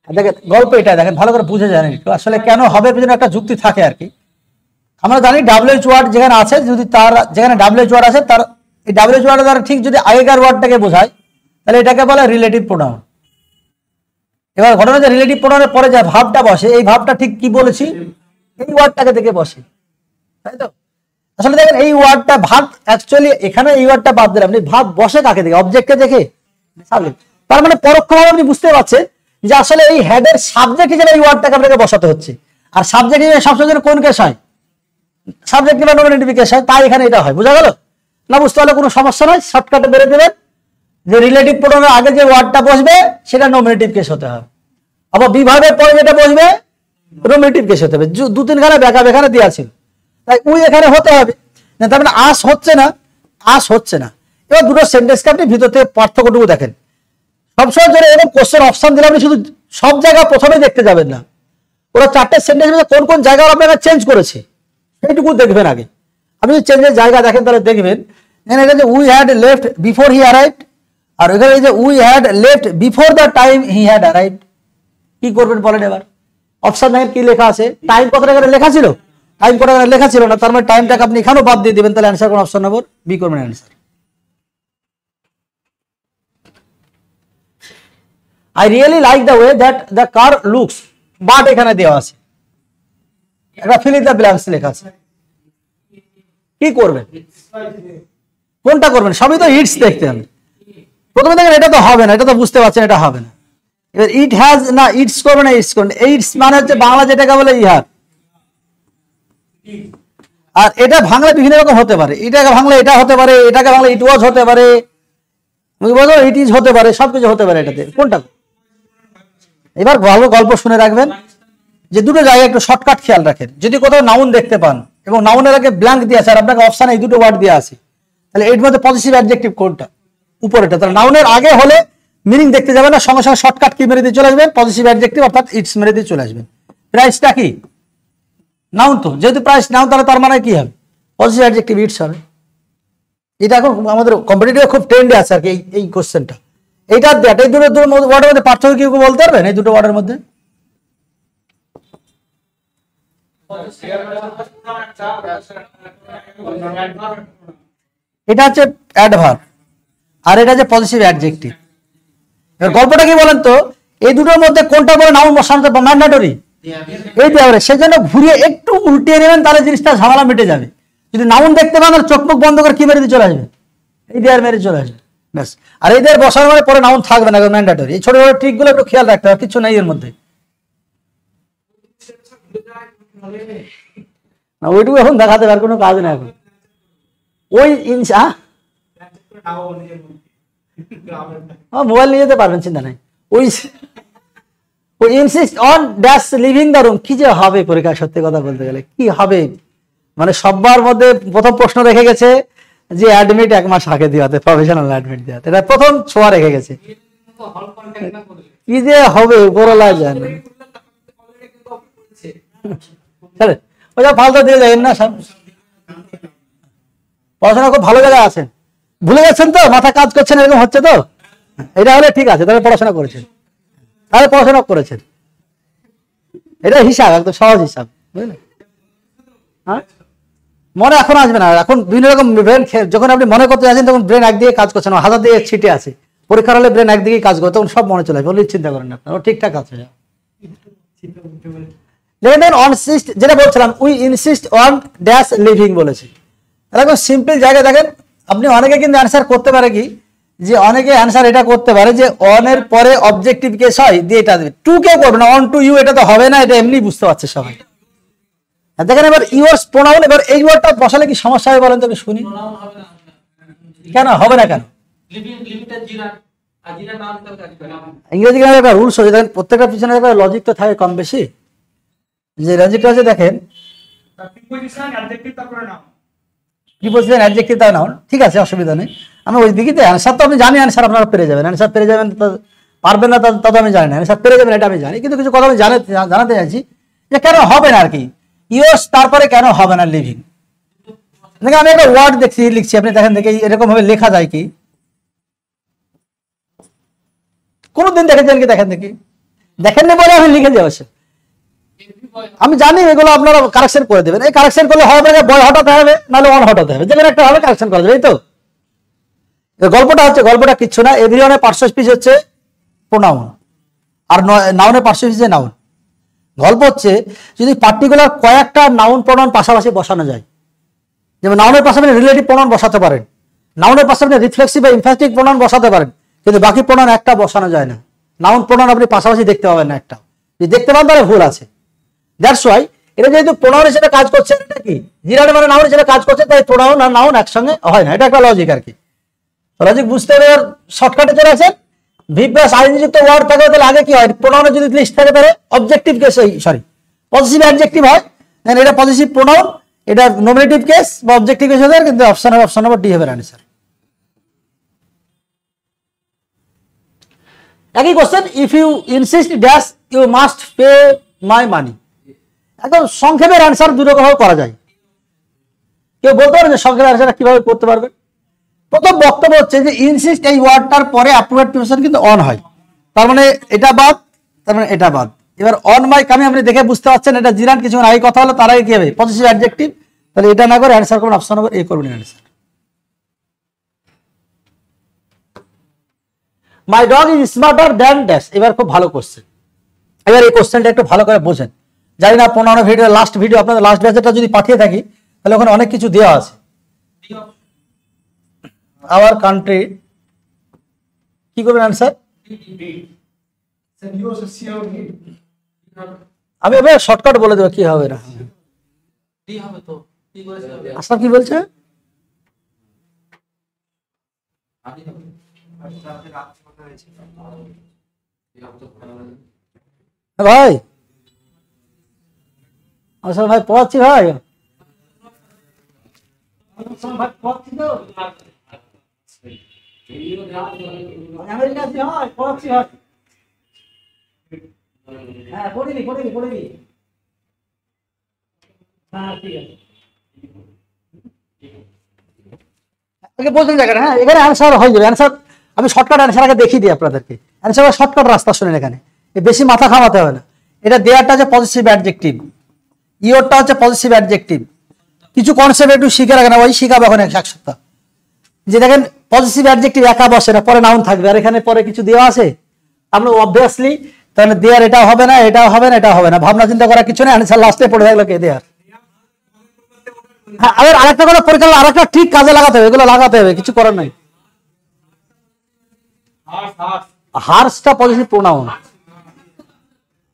দেখেন গল্প এটা দেখেন ভালো করে বুঝে জানেন আসলে কেন হবে, পিছনে একটা যুক্তি থাকে আর কি। আমরা জানি ডাব্লিউএইচ ওয়ার্ড যেখানে আছে, যদি তার যেখানে ডাব্লিউএইচ ওয়ার্ড আছে তার এই ডাব্লিউএইচ ওয়ার্ড দ্বারা ঠিক যদি আগেকার ওয়ার্ডটাকে বোঝায় তাহলে এটাকে বলে রিলেটিভ প্রোনাউন। এবার ঘটনা যে রিলেটিভ প্রোনাউনের পরে যে ভাবটা বসে, এই ভাবটা ঠিক কি বলেছি, এই ওয়ার্ডটাকে দেখে বসে, তাই তো? আসলে দেখেন এই ওয়ার্ডটা ভাব অ্যাকচুয়ালি এখানে এই ওয়ার্ডটা বাদ দিলাম, আপনি ভাব বসে কাকে দেখে? অবজেক্টকে দেখে। তার মানে পরোক্ষভাবে আপনি বুঝতে পারছেন যে আসলে এই হেডের সাবজেক্ট হিসেবে এই ওয়ার্ডটাকে আপনাকে বসাতে হচ্ছে। আর সাবজেক্ট হিসেবে সবসময় কোন কেস হয়? সাবজেক্ট কিংবা নমিনেটিভ কেস হয়, তাই এখানে এটা হয়। বোঝা গেল না? বুঝতে হলে কোনো সমস্যা নয়, শর্টকাটে বেড়ে দেবেন যে রিলেটিভ প্রোনাউনের আগে যে ওয়ার্ডটা বসবে সেটা নমিনেটিভ কেস হতে হবে, আবার বিভাগের পরে যেটা বসবে নমিনেটিভ কেস হতে হবে। দু তিনখানা ব্যাকআপ এখানে দেওয়া ছিল, তাই উই এখানে হতে হবে। তার মানে আস হচ্ছে না, আস হচ্ছে না। এবার দুটো সেন্টেন্সকে আপনি ভিতর থেকে পার্থক্যটুকু দেখেন। সবসময় ধরে এরকম কোশ্চেন অপশন দিলে আপনি শুধু সব জায়গা প্রথমে দেখতে যাবেন না, ওরা চারটে সেন্টেন্স কোন কোন জায়গা আপনারা চেঞ্জ করেছে সেইটুকু দেখবেন আগে। আপনি যদি চেঞ্জের জায়গা দেখেন তাহলে দেখবেন এটা যে we had left before he arrived, আর ওইখানে যে we had left before the time he had arrived. কি করবেন বলেন এবার? অপশন দেখেন কি লেখা আছে, টাইম কথাটা এখানে লেখা ছিল, টাইম কথাটা এখানে লেখা ছিল না, তার মানে টাইমটাকে আপনি এখানেও বাদ দিয়ে দিবেন, তাহলে অ্যান্সার কোন অপশন নম্বর বি করবেন answer. I really like the way that the car looks, but এখানে দেওয়া আছে একটা fill in the blanks লেখা আছে। কি করবেন, কোনটা করবেন? সবই তো ইটস দেখতে হবে। প্রথমে দেখেন এটা তো হবে না, এটা তো বুঝতে পারছেন এটা হবে না। এবার ইট হ্যাজ না ইটস করবেন না ইটস করবেন, ইটস মানে হচ্ছে বাংলা যেটাকে বলে ইহার, আর এটা ভাঙলে বিভিন্ন রকম হতে পারে। এটাকে ভাঙলে এটা হতে পারে, এটাকে ভাঙলে ইট ওয়াজ হতে পারে, ইট ইজ হতে পারে, সবকিছু হতে পারে এটাতে। কোনটা? এবার ভালো গল্প শুনে রাখবেন যে দুটো জায়গায় একটু শর্টকাট খেয়াল রাখেন। যদি কোথাও নাউন দেখতে পান এবং নাউনের আগে ব্ল্যাঙ্ক দিয়ে আছে আর আপনাকে অপশানে এই দুটো ওয়ার্ড দিয়ে আছে, তাহলে এর মধ্যে পজিটিভ অ্যাডজেক্টিভ কোনটা? উপরেটা। তাহলে নাউনের আগে হলে মিনিং দেখতে যাবেন না, সঙ্গে সঙ্গে শর্টকাট কি মেরে দিয়ে চলে আসবেন, পজিটিভ অ্যাডজেক্টিভ অর্থাৎ ইটস মেরে দিয়ে চলে আসবেন। প্রাইসটা কি? নাউন তো, যেহেতু প্রাইস নাউন তাহলে তার মানে কি হবে? পজিটিভ অ্যাডজেক্টিভ ইটস হবে। এটা এখন আমাদের কম্পিটিটিভে খুব ট্রেন্ডে আছে আর কি এই কোশ্চেনটা। এইটা দ্যাট, এই দুটো ওয়ার্ডের মধ্যে পার্থক্য কি বলতে পারবেন? এই দুটো ওয়ার্ডের মধ্যে এটা হচ্ছে অ্যাডভার্ব আর এটা হচ্ছে পজিটিভ অ্যাডজেক্টিভ। এবার গল্পটা কি বলেন তো, এই দুটোর মধ্যে কোনটা বলে নাউন বসানো ম্যান্ডেটরি? এই দেওয়া, সেজন্য ঘুরিয়ে একটু উল্টিয়ে নেবেন, তাহলে জিনিসটা ঝামেলা মিটে যাবে। যদি নাউন দেখতে পান তাহলে চোখ মুখ বন্ধ করে কি মেরে দিয়ে চলে আসবে, এই দেয়ার মেরে চলে আসবে ব্যাস। আর এই দেয়ার বসার মানে পরে নাউন থাকবে না, ম্যান্ডেটরি। এই ছোট ছোট ট্রিকগুলো একটু খেয়াল রাখতে হবে, কিছু নেই এর মধ্যে। না ওইটুকু এখন দেখাতে আর কোনো কাজ নেই এখন। ওই ইনসা মোবাইল নিয়ে যেতে পারবেন, চিন্তা নাই। ওই insist on dash living the room, কি যে হবে পরীক্ষা, সত্যি কথা বলতে গেলে কি হবে মানে সবার মধ্যে প্রথম প্রশ্ন রেখে গেছে যে অ্যাডমিট 1 মাস আগে দিওয়াতে, প্রফেশনাল অ্যাডমিট দেওয়াতে, এটা প্রথম ছোঁয়া রেখে গেছে। কি যে হবে বড় লাগে জানে। চলে ওই যা ফালতু দিয়ে যাবেন না সব। পড়াশোনা খুব ভালো জায়গায় আছেন, ভুলে যাচ্ছেন তো, মাথা কাজ করছেন এরকম হচ্ছে তো, এটা হলে ঠিক আছে, তাহলে পড়াশোনা করেছেন, তাহলে পড়াশোনা করেছেন, এটা হিসাব একদম সহজ হিসাব, বুঝলেন? হ্যাঁ, মনে এখন আসবে না, এখন বিভিন্ন রকম ব্রেন, যখন আপনি মনে করতে যাচ্ছেন তখন ব্রেন একদিকে কাজ করছে না, হাজার দিকে ছিটে আছে। পরীক্ষার হলে ব্রেন একদিকেই কাজ করে, তখন সব মনে চলে আসবে, চিন্তা করেন না আপনার, ঠিকঠাক আছে। যেটা বলছিলাম, we insist on dash living বলেছি, এরকম সিম্পল জায়গায় দেখেন আপনি। অনেকে কিন্তু অ্যান্সার করতে পারে কি, যে অনেকে অ্যান্সার এটা করতে পারে যে অন এর পরে অবজেক্টিভ কেস হয় দিয়ে এটা দেবে, টু কেউ করবে না, অন টু ইউ এটা তো হবে না, এটা এমনি বুঝতে পারছে সবাই। দেখেন এবার ইউর্স প্রোনাউন, এবার এই ওয়ার্ডটা বসালে কি সমস্যা হবে বলেন তো শুনি? কেন হবে না, কেন? ইংরেজি গ্রামের একটা রুলস হয়েছে, দেখেন প্রত্যেকটা পিছনে একটা লজিক তো থাকে কম বেশি। যে লজিকটা আছে দেখেন, প্রিপোজিশন অ্যাডজেক্টিভ তার নাউন, ঠিক আছে, অসুবিধা নেই। আমি ওই দিকে তো অ্যান্সার তো আমি জানি, অ্যান্সার আপনারা পেরে যাবেন, অ্যান্সার পেরে যাবেন, পারবেন না তা তো আমি জানি না, অ্যান্সার পেরে যাবেন এটা আমি জানি, কিন্তু কিছু কথা আমি জানাতে চাইছি যে কেন হবে না আর কি, ইউএস তারপরে কেন হবে না লিভিং। দেখেন আমি একটা ওয়ার্ড লিখছি, আপনি দেখেন দেখে এরকম ভাবে লেখা যায় কি, কোনদিন দেখেছেন কি? দেখেন দেখি, দেখেননি বলে আমি লিখে যাই অবশ্য, আমি জানি এগুলো আপনারা কারেকশন করে দেবেন। এই কারেকশন করলে হবে না, বয় হটাতে হবে, নাহলে অন হটাতে হবে, যেখানে একটা হবে কারেকশন করা যাবে। এই তো গল্পটা হচ্ছে, গল্পটা কিচ্ছু না, এভরিওয়ানের পার্শ্ব স্পিচ হচ্ছে প্রোনাউন, আর নাউনের পার্শ্ব স্পিচ নাউন। গল্প হচ্ছে যদি পার্টিকুলার কয়েকটা নাউন প্রোনাউন পাশাপাশি বসানো যায়, যেমন নাউনের পাশে আপনি রিলেটিভ প্রোনাউন বসাতে পারেন, নাউনের পাশে আপনি রিফ্লেক্সিভ বা ইমফ্যাটিক প্রোনাউন বসাতে পারেন, কিন্তু বাকি প্রোনাউন একটা বসানো যায় না। নাউন প্রোনাউন আপনি পাশাপাশি দেখতে পাবেন না, একটা যদি দেখতে পান তাহলে ভুল আছে। দ্যাটস ওয়াই এটা যেহেতু প্রোনাউন হিসেবে কাজ করছে, এটা কি জিরানে মানে নাউন হিসেবে কাজ করছে, তাই প্রোনাউন আর নাউন একসঙ্গে হয় না, এটা একটা লজিক আর কি। লজিক বুঝতে হবে, শর্টকাটে চলে আসেন। ভি প্লাস আইএনজি যুক্ত ওয়ার্ড থাকে তাহলে আগে কি হয়, প্রোনাউনের যদি লিস্ট থাকে তাহলে objective case, sorry positive adjective হয়, দেন এটা পজিটিভ প্রোনাউন, এটা নমিনেটিভ কেস বা অবজেক্টিভ কেস হয়ে যায়, কিন্তু অপশন নম্বর ডি হবে আনসার। একই question, if you insist dash you must pay my money. একদম সংক্ষেপের অ্যান্সার দুটো ভাবে করা যায়। কেউ বলতে পারবে যে সংক্ষেপের অ্যান্সার কিভাবে করতে পারবে? প্রথম বক্তব্য হচ্ছে যে ইনসিস্ট এই ওয়ার্ডটার পরে অ্যাপ্রোপ্রিয়েট প্রিপোজিশন কিন্তু অন হয়, তার মানে এটা বাদ, তার মানে এটা বাদ। এবার অন বাই কামি আপনি দেখে বুঝতে পারছেন, এটা জিরান কিছুক্ষণ আগে কথা হলো, তার আগে কি হবে পজিটিভ অ্যাডজেক্টিভ, তাহলে এটা না করে অ্যান্সার করুন অপশন নম্বর এ করবেন answer. My dog is smarter than dash. এবার খুব ভালো কোশ্চেন, এবার এই কোশ্চেনটা একটু ভালো করে বোঝেন। জানি না 15 ভিডিও লাস্ট ভিডিও আপনাদের লাস্ট ব্যাচটা যদি পাঠিয়ে থাকি তাহলে ওখানে অনেক কিছু দেওয়া আছে। আওয়ার কান্ট্রি কি করবেন অ্যান্সার? আমি এবার শর্টকাট বলে দেবো কি হবে না। আশা কি বলছে? ভাই আসলে ভাই পড়াচ্ছি, ভাই পড়াচ্ছি তো, পড়াচ্ছি ভাই, হ্যাঁ পড়িনি, হ্যাঁ ঠিক আছে। বলছেন জায়গাটা, হ্যাঁ এখানে অ্যান্সার হয়ে যাবে। অ্যান্সার আমি শর্টকাট অ্যান্সার আগে দেখিয়ে দিই আপনাদেরকে, অ্যান্সার শর্টকাট রাস্তা শুনেন, এখানে বেশি মাথা খামাতে হবে না। এটা দেয়ারটা হচ্ছে পজিটিভ অ্যাডজেক্টিভ, ইওরটা হচ্ছে পজিটিভ অ্যাডজেক্টিভ। কিছু কনসেপ্ট একটু শিখে রাখেন, ওই শিখাবে এখন এক সপ্তাহ। যে দেখেন পজিটিভ অ্যাডজেক্টিভ একা বসে না, পরে নাউন থাকবে, আর এখানে পরে কিছু দেওয়া আছে, আমরা অবভিয়াসলি তাহলে দেয়ার এটাও হবে না, এটাও হবে না, এটাও হবে না, ভাবনা চিন্তা করার কিছু নেই, অ্যান্সার লাস্টে পড়ে থাকলো কে দেয়ার। হ্যাঁ আবার আরেকটা কথা পরীক্ষা, আরেকটা ঠিক কাজে লাগাতে হবে, এগুলো লাগাতে হবে, কিছু করার নাই। হার্সটা পজিটিভ প্রোনাউন,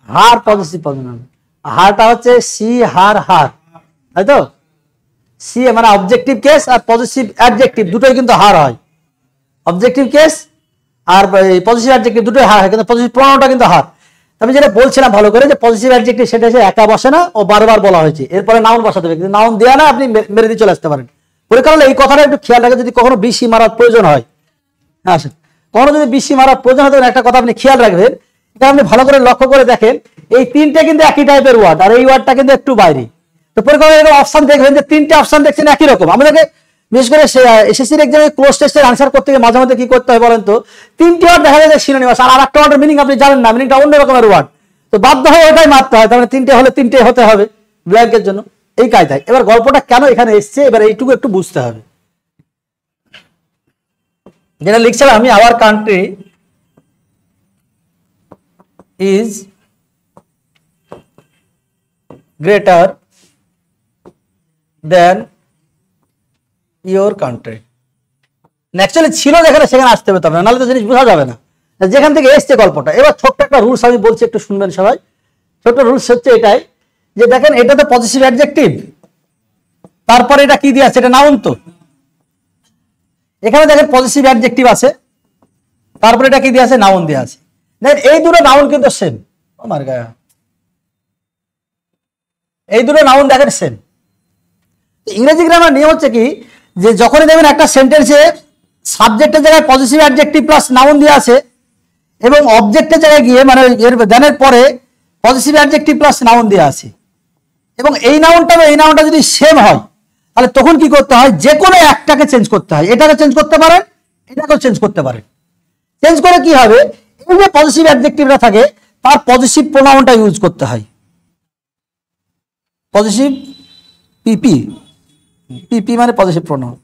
হার পজিটিভ প্রোনাউন, হারটা হচ্ছে সি হার হার, তাই তো? সি মানে অবজেক্টিভ কেস আর পজিটিভ অ্যাডজেক্টিভ দুটোই কিন্তু হার হয়, অবজেক্টিভ কেস আর পজিটিভ অ্যাডজেক্টিভ দুটোই হার হয়, কিন্তু পজিটিভ প্রোনাউনটা কিন্তু হার। আমি যেটা বলছিলাম ভালো করে, যে পজিটিভ অ্যাডজেক্টিভ সেটা এসে একা বসে না, ও বারবার বলা হয়েছে, এরপরে নাউন বসাতে হবে, কিন্তু নাউন দেয়া না আপনি মেরে দিয়ে চলে আসতে পারেন। পরীক্ষা হলে এই কথাটা একটু খেয়াল রাখে, যদি কখনো বিসি মারার প্রয়োজন হয়, হ্যাঁ কখনো যদি বিসি মারার প্রয়োজন হয়, তখন একটা কথা আপনি খেয়াল রাখবেন, এটা আপনি ভালো করে লক্ষ্য করে দেখেন, এই তিনটে কিন্তু একই টাইপের ওয়ার্ড, আর এই ওয়ার্ডটা কিন্তু একটু বাইরে। তো পরীক্ষা অপশন দেখবেন যে তিনটে অপশন দেখছেন একই রকম। আমাদেরকে বিশেষ করে এসএসসির এক্সামে ক্লোজ টেস্টের আনসার করতে গিয়ে মাঝে মধ্যে কি করতে হয় বলেন তো, তিনটি ওয়ার্ড দেখা যায় সিনোনিমাস, আর একটা ওয়ার্ডের মিনিং আপনি জানেন না, মিনিংটা অন্য রকমের ওয়ার্ড, তো বাধ্য হয়ে ওটাই মারতে হয়। তার মানে তিনটে হলে তিনটে হতে হবে ব্ল্যাঙ্কের জন্য, এই কায়দায়। এবার গল্পটা কেন এখানে এসছে এবার এইটুকু একটু বুঝতে হবে। যেটা লিখছিলাম আমি, our country is greater than your country. Actually ছিল যেখানে সেখানে আসতে হবে, তবে নাহলে তো জিনিস বোঝা যাবে না যেখান থেকে এসছে গল্পটা। এবার ছোট্ট একটা রুলস আমি বলছি, একটু শুনবেন সবাই। ছোট্ট রুলস হচ্ছে এটাই যে দেখেন এটা তো পজিটিভ অ্যাডজেক্টিভ, তারপরে এটা কি দিয়ে আছে, এটা নাউন। তো এখানে দেখেন পজিটিভ অ্যাডজেক্টিভ আছে, তারপরে এটা কি দিয়ে আছে, নাউন দিয়ে আছে। দেখেন এই দুটো নাউন কিন্তু সেম, আমার গায়ে এই দুটো নাউন দেখেন সেম। ইংরেজি গ্রামার নিয়ম হচ্ছে কি, যে যখনই দেখবেন একটা সেন্টেন্সে সাবজেক্টের জায়গায় পজিটিভ অ্যাডজেক্টিভ প্লাস নাউন দিয়ে আছে এবং অবজেক্টের জায়গায় গিয়ে মানে এর দেনের পরে পজিটিভ অ্যাডজেক্টিভ প্লাস নাউন দিয়ে আছে, এবং এই নাউনটা যদি সেম হয় তাহলে তখন কি করতে হয়, যে কোনো একটাকে চেঞ্জ করতে হয়। এটাকে চেঞ্জ করতে পারেন, এটাকেও চেঞ্জ করতে পারেন। চেঞ্জ করে কি হবে, এই যে পজিটিভ অ্যাডজেক্টিভটা থাকে তার পজিটিভ প্রোনাউনটা ইউজ করতে হয়। পজিটিভ পিপি, পিপি মানে পজিটিভ প্রোনাউন,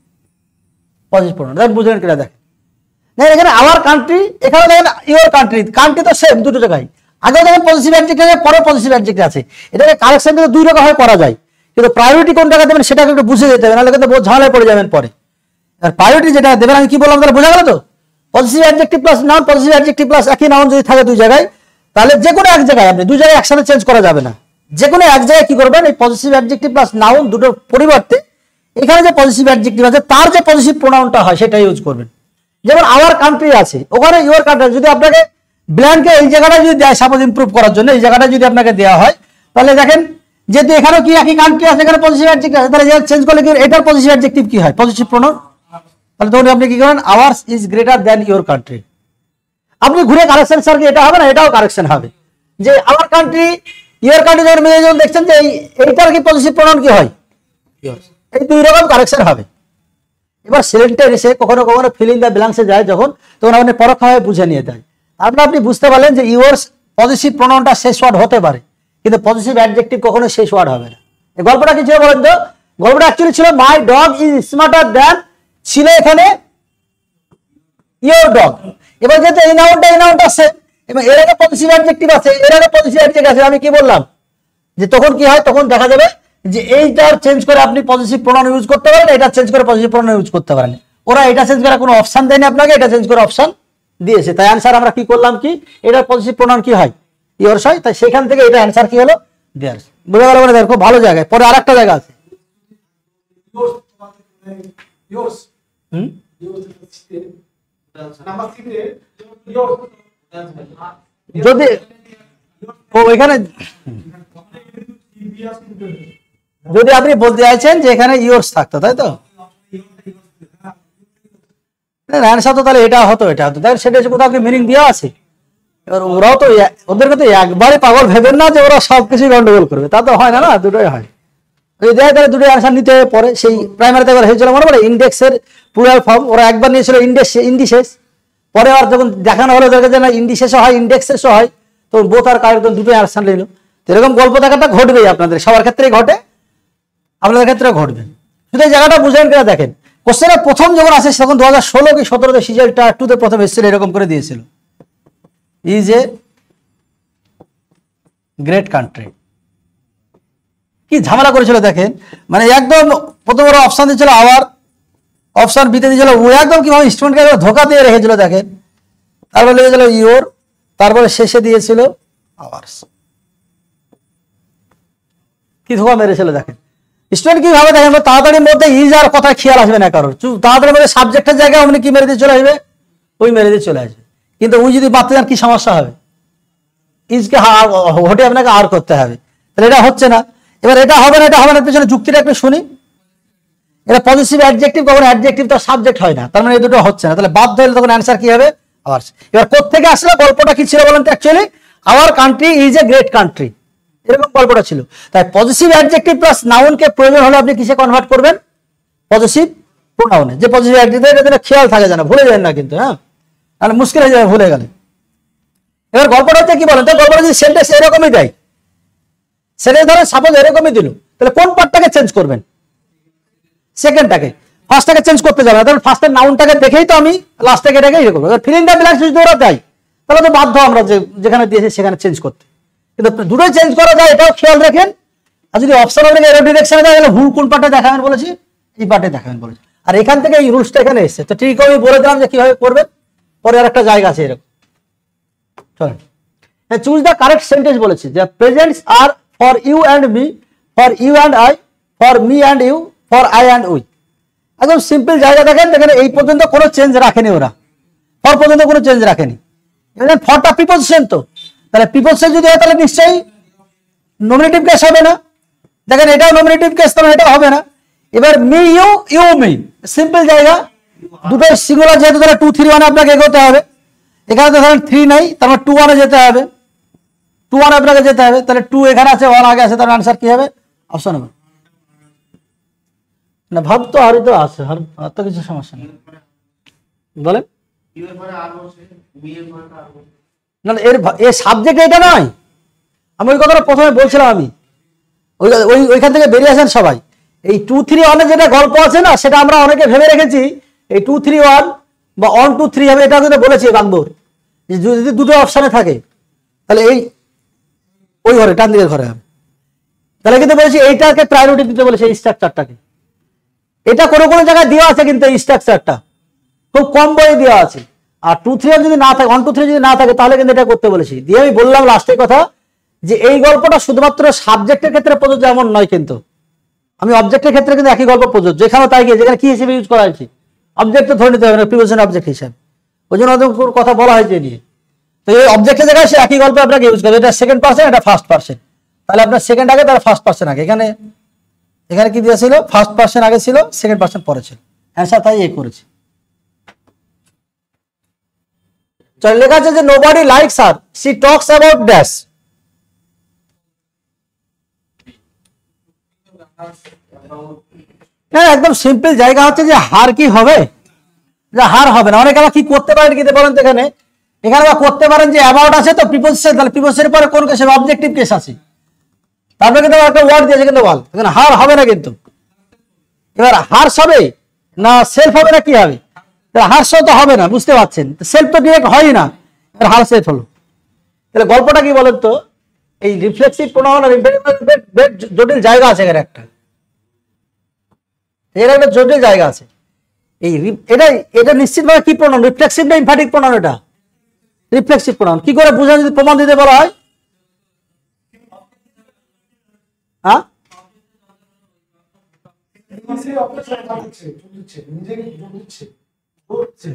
পজিটিভ প্রোনাউন। দেখেন বুঝলেন কিনা, দেখেন এখানে আওয়ার কান্ট্রি, এখানে দেখেন ইওর কান্ট্রি, কান্ট্রি তো সেম দুটো জায়গায়। আগে দেখেন পজিটিভ অ্যাডজেক্টিভ আছে, পরে পজিটিভ অ্যাডজেক্টিভ আছে। এটাকে কারেকশন কিন্তু দুই রকম ভাবে করা যায়, কিন্তু প্রায়োরিটি কোন জায়গায় দেবেন সেটাকে একটু বুঝে যেতে হবে, নাহলে কিন্তু বহুত ঝামেলায় পড়ে যাবেন পরে। আর প্রায়োরিটি যেটা দেবেন, আমি কি বললাম তাহলে বোঝা গেল তো, positive adjective plus noun, positive adjective plus একই নাউন যদি থাকে দুই জায়গায়, তাহলে যে কোনো এক জায়গায়, আপনি দুই জায়গায় একসাথে চেঞ্জ করা যাবে না। যে কোনো এক জায়গায় কি করবেন, এই পজিটিভ অ্যাডজেক্টিভ প্লাস নাউন দুটোর পরিবর্তে এখানে যে পজিটিভ অ্যাডজেক্টিভ আছে তার যে পজিটিভ প্রোনাউনটা হয় সেটা ইউজ করবেন। যেমন আওয়ার কান্ট্রি আছে, ওখানে ইওর কান্ট্রি, যদি আপনাকে ব্ল্যাঙ্কে এই জায়গাটা যদি দেয় সাপোজ ইমপ্রুভ করার জন্য, এই জায়গাটা যদি আপনাকে দেওয়া হয় তাহলে দেখেন যেহেতু এখানেও কি একই কান্ট্রি আছে, এখানে পজিটিভ অ্যাডজেক্টিভ আছে, তাহলে চেঞ্জ করলে কি এটার পজিটিভ অ্যাডজেক্টিভ কি হয়, পজিটিভ প্রোনাউন। তাহলে তখন আপনি কি করেন, hours is greater than your country. আপনি ঘুরে কারেকশন স্যার কি এটা হবে না, এটাও কারেকশন হবে যে আওয়ার কান্ট্রি ইওর কান্ট্রি যখন মিলে যখন দেখছেন যে এইটার কি পজিটিভ প্রোনাউন কি হয়, এই দুই রকম কারেকশন হবে। এবার সিলেন্টে এসে কখনো কখনো ফিল ইন দ্য ব্ল্যাঙ্কসে যায় যখন, তখন আপনি পরোক্ষভাবে বুঝে নিয়ে দেয়। আপনি বুঝতে পারলেন যে ইওর পজিটিভ প্রোনাউনটা শেষ ওয়ার্ড হতে পারে, কিন্তু পজিটিভ অ্যাডজেক্টিভ কখনো শেষ ওয়ার্ড হবে না। এই গল্পটা কি ছিল বলেন তো, গল্পটা অ্যাকচুয়ালি ছিল মাই ডগ ইজ স্মার্টার দ্যান, ছিল এখানে ইওর ডগ। এবার যেহেতু এই নাউনটা সেম এবং এর আগে পজিটিভ অ্যাডজেক্টিভ আছে, এর আগে পজিটিভ অ্যাডজেক্টিভ আছে, আমি কি বললাম যে তখন কি হয়, তখন দেখা যাবে যে এইটার চেঞ্জ করে আপনি পজিটিভ প্রোনাউন ইউজ করতে পারেন, এটা চেঞ্জ করে পজিটিভ প্রোনাউন ইউজ করতে পারেন। ওরা এটা চেঞ্জ করে কোনো অপশন দেয়নি আপনাকে, এটা চেঞ্জ করে অপশন দিয়েছে। তাই অ্যান্সার আমরা কি করলাম, কি এটার পজিটিভ প্রোনাউন কি হয়, ইওরস হয়, তাই সেখান থেকে এটা অ্যান্সার কি হলো, দেয়ার্স। বুঝে গেল মানে, খুব ভালো জায়গায়। পরে আরেকটা জায়গা আছে, যদি ওইখানে যদি আপনি বলতে চাইছেন যে এখানে ইওরস থাকতো, তাই তো অ্যান্সার তো তাহলে এটা হতো, এটা হতো, তাই সেটা কোথাও কি মিনিং দেওয়া আছে। এবার ওরাও তো, ওদেরকে তো একবারে পাগল ভেবেন না যে ওরা সবকিছু গন্ডগোল করবে, তা তো হয় না, না দুটোই হয়। যদি দেয় তাহলে দুটোই অ্যান্সার নিতে হবে। পরে সেই প্রাইমারিতে একবার হয়েছিল মনে পড়ে, ইন্ডেক্সের প্লুরাল ফর্ম ওরা একবার নিয়েছিল ইন্ডিসেস, পরে আর যখন দেখানো হলো ওদেরকে যে না ইন্ডিসেসও হয় ইন্ডেক্সেসও হয়, তখন বোথ আর কারেক্ট, দুটোই অ্যান্সার নিল। তো এরকম গল্প দেখাটা ঘটবেই, আপনাদের সবার ক্ষেত্রেই ঘটে, আপনাদের ক্ষেত্রে ঘটবে। শুধু এই জায়গাটা বুঝেন কিনা দেখেন, কোশ্চেনের প্রথম যখন আসে তখন 2016 কি 17তে সিজিএলটা 2তে প্রথম এসেছিল, এরকম করে দিয়েছিল ইজ এ গ্রেট কান্ট্রি। কি ঝামেলা করেছিল দেখেন, মানে একদম প্রথম ওরা অপশন দিয়েছিল আওয়ার, অপশন বিতে দিয়েছিল ও, একদম কিভাবে স্টুডেন্টকে ধোকা দিয়ে রেখেছিল দেখেন। তারপরে লিখেছিল ইওর, তারপরে শেষে দিয়েছিল আওয়ার্স। কি ধোকা মেরেছিল দেখেন স্টুডেন্ট, কি ভাবে দেখেন তাড়াতাড়ির মধ্যে ইজ আর কথা খেয়াল আসবে না কারোর, তাড়াতাড়ির মধ্যে সাবজেক্টের জায়গায় আপনি কি মেরে দিয়ে চলে আসবে, ওই মেরে দিয়ে চলে আসবে। কিন্তু ওই যদি বাড়তে যান কি সমস্যা হবে, ইজকে হটে আপনাকে আর করতে হবে, তাহলে এটা হচ্ছে না। এবার এটা হবে না, এটা হবে না, পেছনে যুক্তিটা একটু শুনি। এটা পজিটিভ অ্যাডজেক্টিভ, কখনো অ্যাডজেক্টিভ তার সাবজেক্ট হয় না, তার মানে এই দুটো হচ্ছে না, তাহলে বাধ্য হলে তখন অ্যান্সার কি হবে, আওয়ার্স। এবার কোত্থেকে আসলে গল্পটা কি ছিল বলেন তো, actually our country is a great country, এরকম গল্পটা ছিল। তাই পজিটিভ অ্যাডজেক্টিভ প্লাস নাউনকে প্রয়োজন হলে আপনি কিসে কনভার্ট করবেন? পজিটিভ প্রোনাউনে। যে পজিটিভ অ্যাডজেক্টিভ এটা খেয়াল থাকে জানা, ভুলে যান না কিন্তু, হ্যাঁ, তাহলে মুশকিল হয়ে যাবে ভুলে গেলে। এবার গল্পটা হচ্ছে কি বলেন তো, গল্পটা যদি সেন্টেন্স এরকমই দেয়, সেন্টেন্স ধরে সাপোজ এরকমই দিল, তাহলে কোন পার্টটাকে চেঞ্জ করবেন? সেকেন্ডটাকে। ফার্স্টটাকে চেঞ্জ করতে যাবে না, তাহলে ফার্স্টের নাউনটাকে দেখেই তো আমি লাস্টটাকে এটাকে ইয়ে করবো। ফিল ইন দ্য ব্ল্যাঙ্কস যদি ওরা দেয় তাহলে তো বাধ্য আমরা যেখানে দিয়েছি সেখানে চেঞ্জ করতে, কিন্তু দুটোই চেঞ্জ করা যায়, এটাও খেয়াল রাখেন। আর যদি অপশন আপনাকে এরো ডিরেকশনে দেয় তাহলে ভুল কোন পার্টে দেখাবেন বলেছি, এই পার্টে দেখাবেন বলেছি। আর এখান থেকে এই রুলসটা এখানে এসছে, তো ঠিক আমি বলে দিলাম যে কিভাবে করবেন। পরে আর একটা জায়গা আছে এরকম, চলেন। চুজ দ্য কারেক্ট সেন্টেন্স বলেছি, যে presents are for you and me, for you and I, for me and you, for I and we. একদম সিম্পল জায়গা দেখেন, এখানে এই পর্যন্ত কোনো চেঞ্জ রাখেনি ওরা, ফর পর্যন্ত কোনো চেঞ্জ রাখেনি। ফরটা প্রিপোজিশন, তো তাহলে প্রিপোজিশন যদি হয় তাহলে নিশ্চয়ই নমিনেটিভ কেস হবে না। দেখেন এটাও নমিনেটিভ কেস, তাহলে এটাও হবে না। এবার me you, you me, simple জায়গা, দুটো সিঙ্গুলার যেহেতু তাহলে 2 3 1 আপনাকে এগোতে হবে। এখানে তো ধরেন 3 নাই, তারপর 2 1 যেতে হবে, 2 1 আপনাকে যেতে হবে, তাহলে 2 এখানে আছে, 1 আগে আছে, তার আনসার কি হবে? অপশন হবে না। ভাব তো আরই তো আছে, আর তো কিছু সমস্যা নেই, বলেন না। এর সাবজেক্ট এটা নয়, আমি ওই কথাটা প্রথমে বলছিলাম। আমি ওইখান থেকে বেরিয়ে আসেন সবাই। এই 2 3 1 যেটা গল্প আছে না, সেটা আমরা অনেকে ভেবে রেখেছি এই 2 3 1 বা 1 2 3 হবে, এটা কিন্তু বলেছি বাংবুর, যদি দুটো অপশনে থাকে তাহলে এই ওই ঘরে ডান দিকের ঘরে হবে, তাহলে কিন্তু বলেছি এইটাকে প্রায়োরিটি দিতে বলেছে, এই স্ট্রাকচারটাকে। এটা কোনো কোনো জায়গায় দেওয়া আছে, কিন্তু এই স্ট্রাকচারটা খুব কম বই দেওয়া আছে। আর 2 3 যদি না থাকে, 1 2 3 যদি না থাকে, তাহলে কিন্তু এটা করতে বলেছি। দিয়ে আমি বললাম লাস্টের কথা, যে এই গল্পটা শুধুমাত্র সাবজেক্টের ক্ষেত্রে প্রযোজ্য এমন নয়, কিন্তু আমি অবজেক্টের ক্ষেত্রে কিন্তু একই গল্প প্রযোজ্য, যেখানে তাই গিয়ে যেখানে কি হিসেবে ইউজ করা হয়েছে, অবজেক্ট ধরে নিতে হবে না, প্রিপোজিশন অবজেক্ট হিসাবে, ওই জন্য কথা বলা হয়েছে নিয়ে। তো এই অবজেক্টের জায়গায় সে একই গল্প আপনাকে ইউজ করবে, এটা সেকেন্ড পার্সন, এটা ফার্স্ট পার্সন, তাহলে আপনার সেকেন্ড আগে, তার ফার্স্ট পার্সন আগে। এখানে এখানে কি দিয়েছিল? ফার্স্ট পার্সন আগে ছিল, সেকেন্ড পার্সন পরে ছিল, অ্যান্সার তাই এই করেছে। চল, লেখা আছে যে nobody likes her, she talks about dash. হ্যাঁ, একদম সিম্পল জায়গা হচ্ছে যে হার কি হবে, যে হার হবে না। অনেকে আবার কি করতে পারেন, কি বলেন তো, এখানে আবার করতে পারেন যে অ্যাবাউট আছে তো প্রিপোজিশন, তাহলে প্রিপোজিশনের পরে কোন কেস? অবজেক্টিভ কেস আছে, তারপরে কিন্তু একটা ওয়ার্ড দিয়েছে, কিন্তু বল এখানে হার হবে না। কিন্তু এবার হার্স হবে না সেলফ হবে না, কি হবে? হার্স তো হবে না, বুঝতে পারছেন, সেলফ তো ডিরেক্ট হয় না, এবার হার সেলফ হলো। তাহলে গল্পটা কি বলেন তো, এই রিফ্লেক্সিভ প্রোনাউন আর জটিল জায়গা আছে এখানে, একটা জটিল জায়গা আছে। এই এটা নিশ্চিতভাবে কি প্রোনাউন, রিফ্লেক্সিভ না ইমফ্যাটিক প্রোনাউন? এটা রিফ্লেক্সিভ প্রোনাউন। কি করে বোঝা, যদি প্রমাণ দিতে বলা হয়? হ্যাঁ,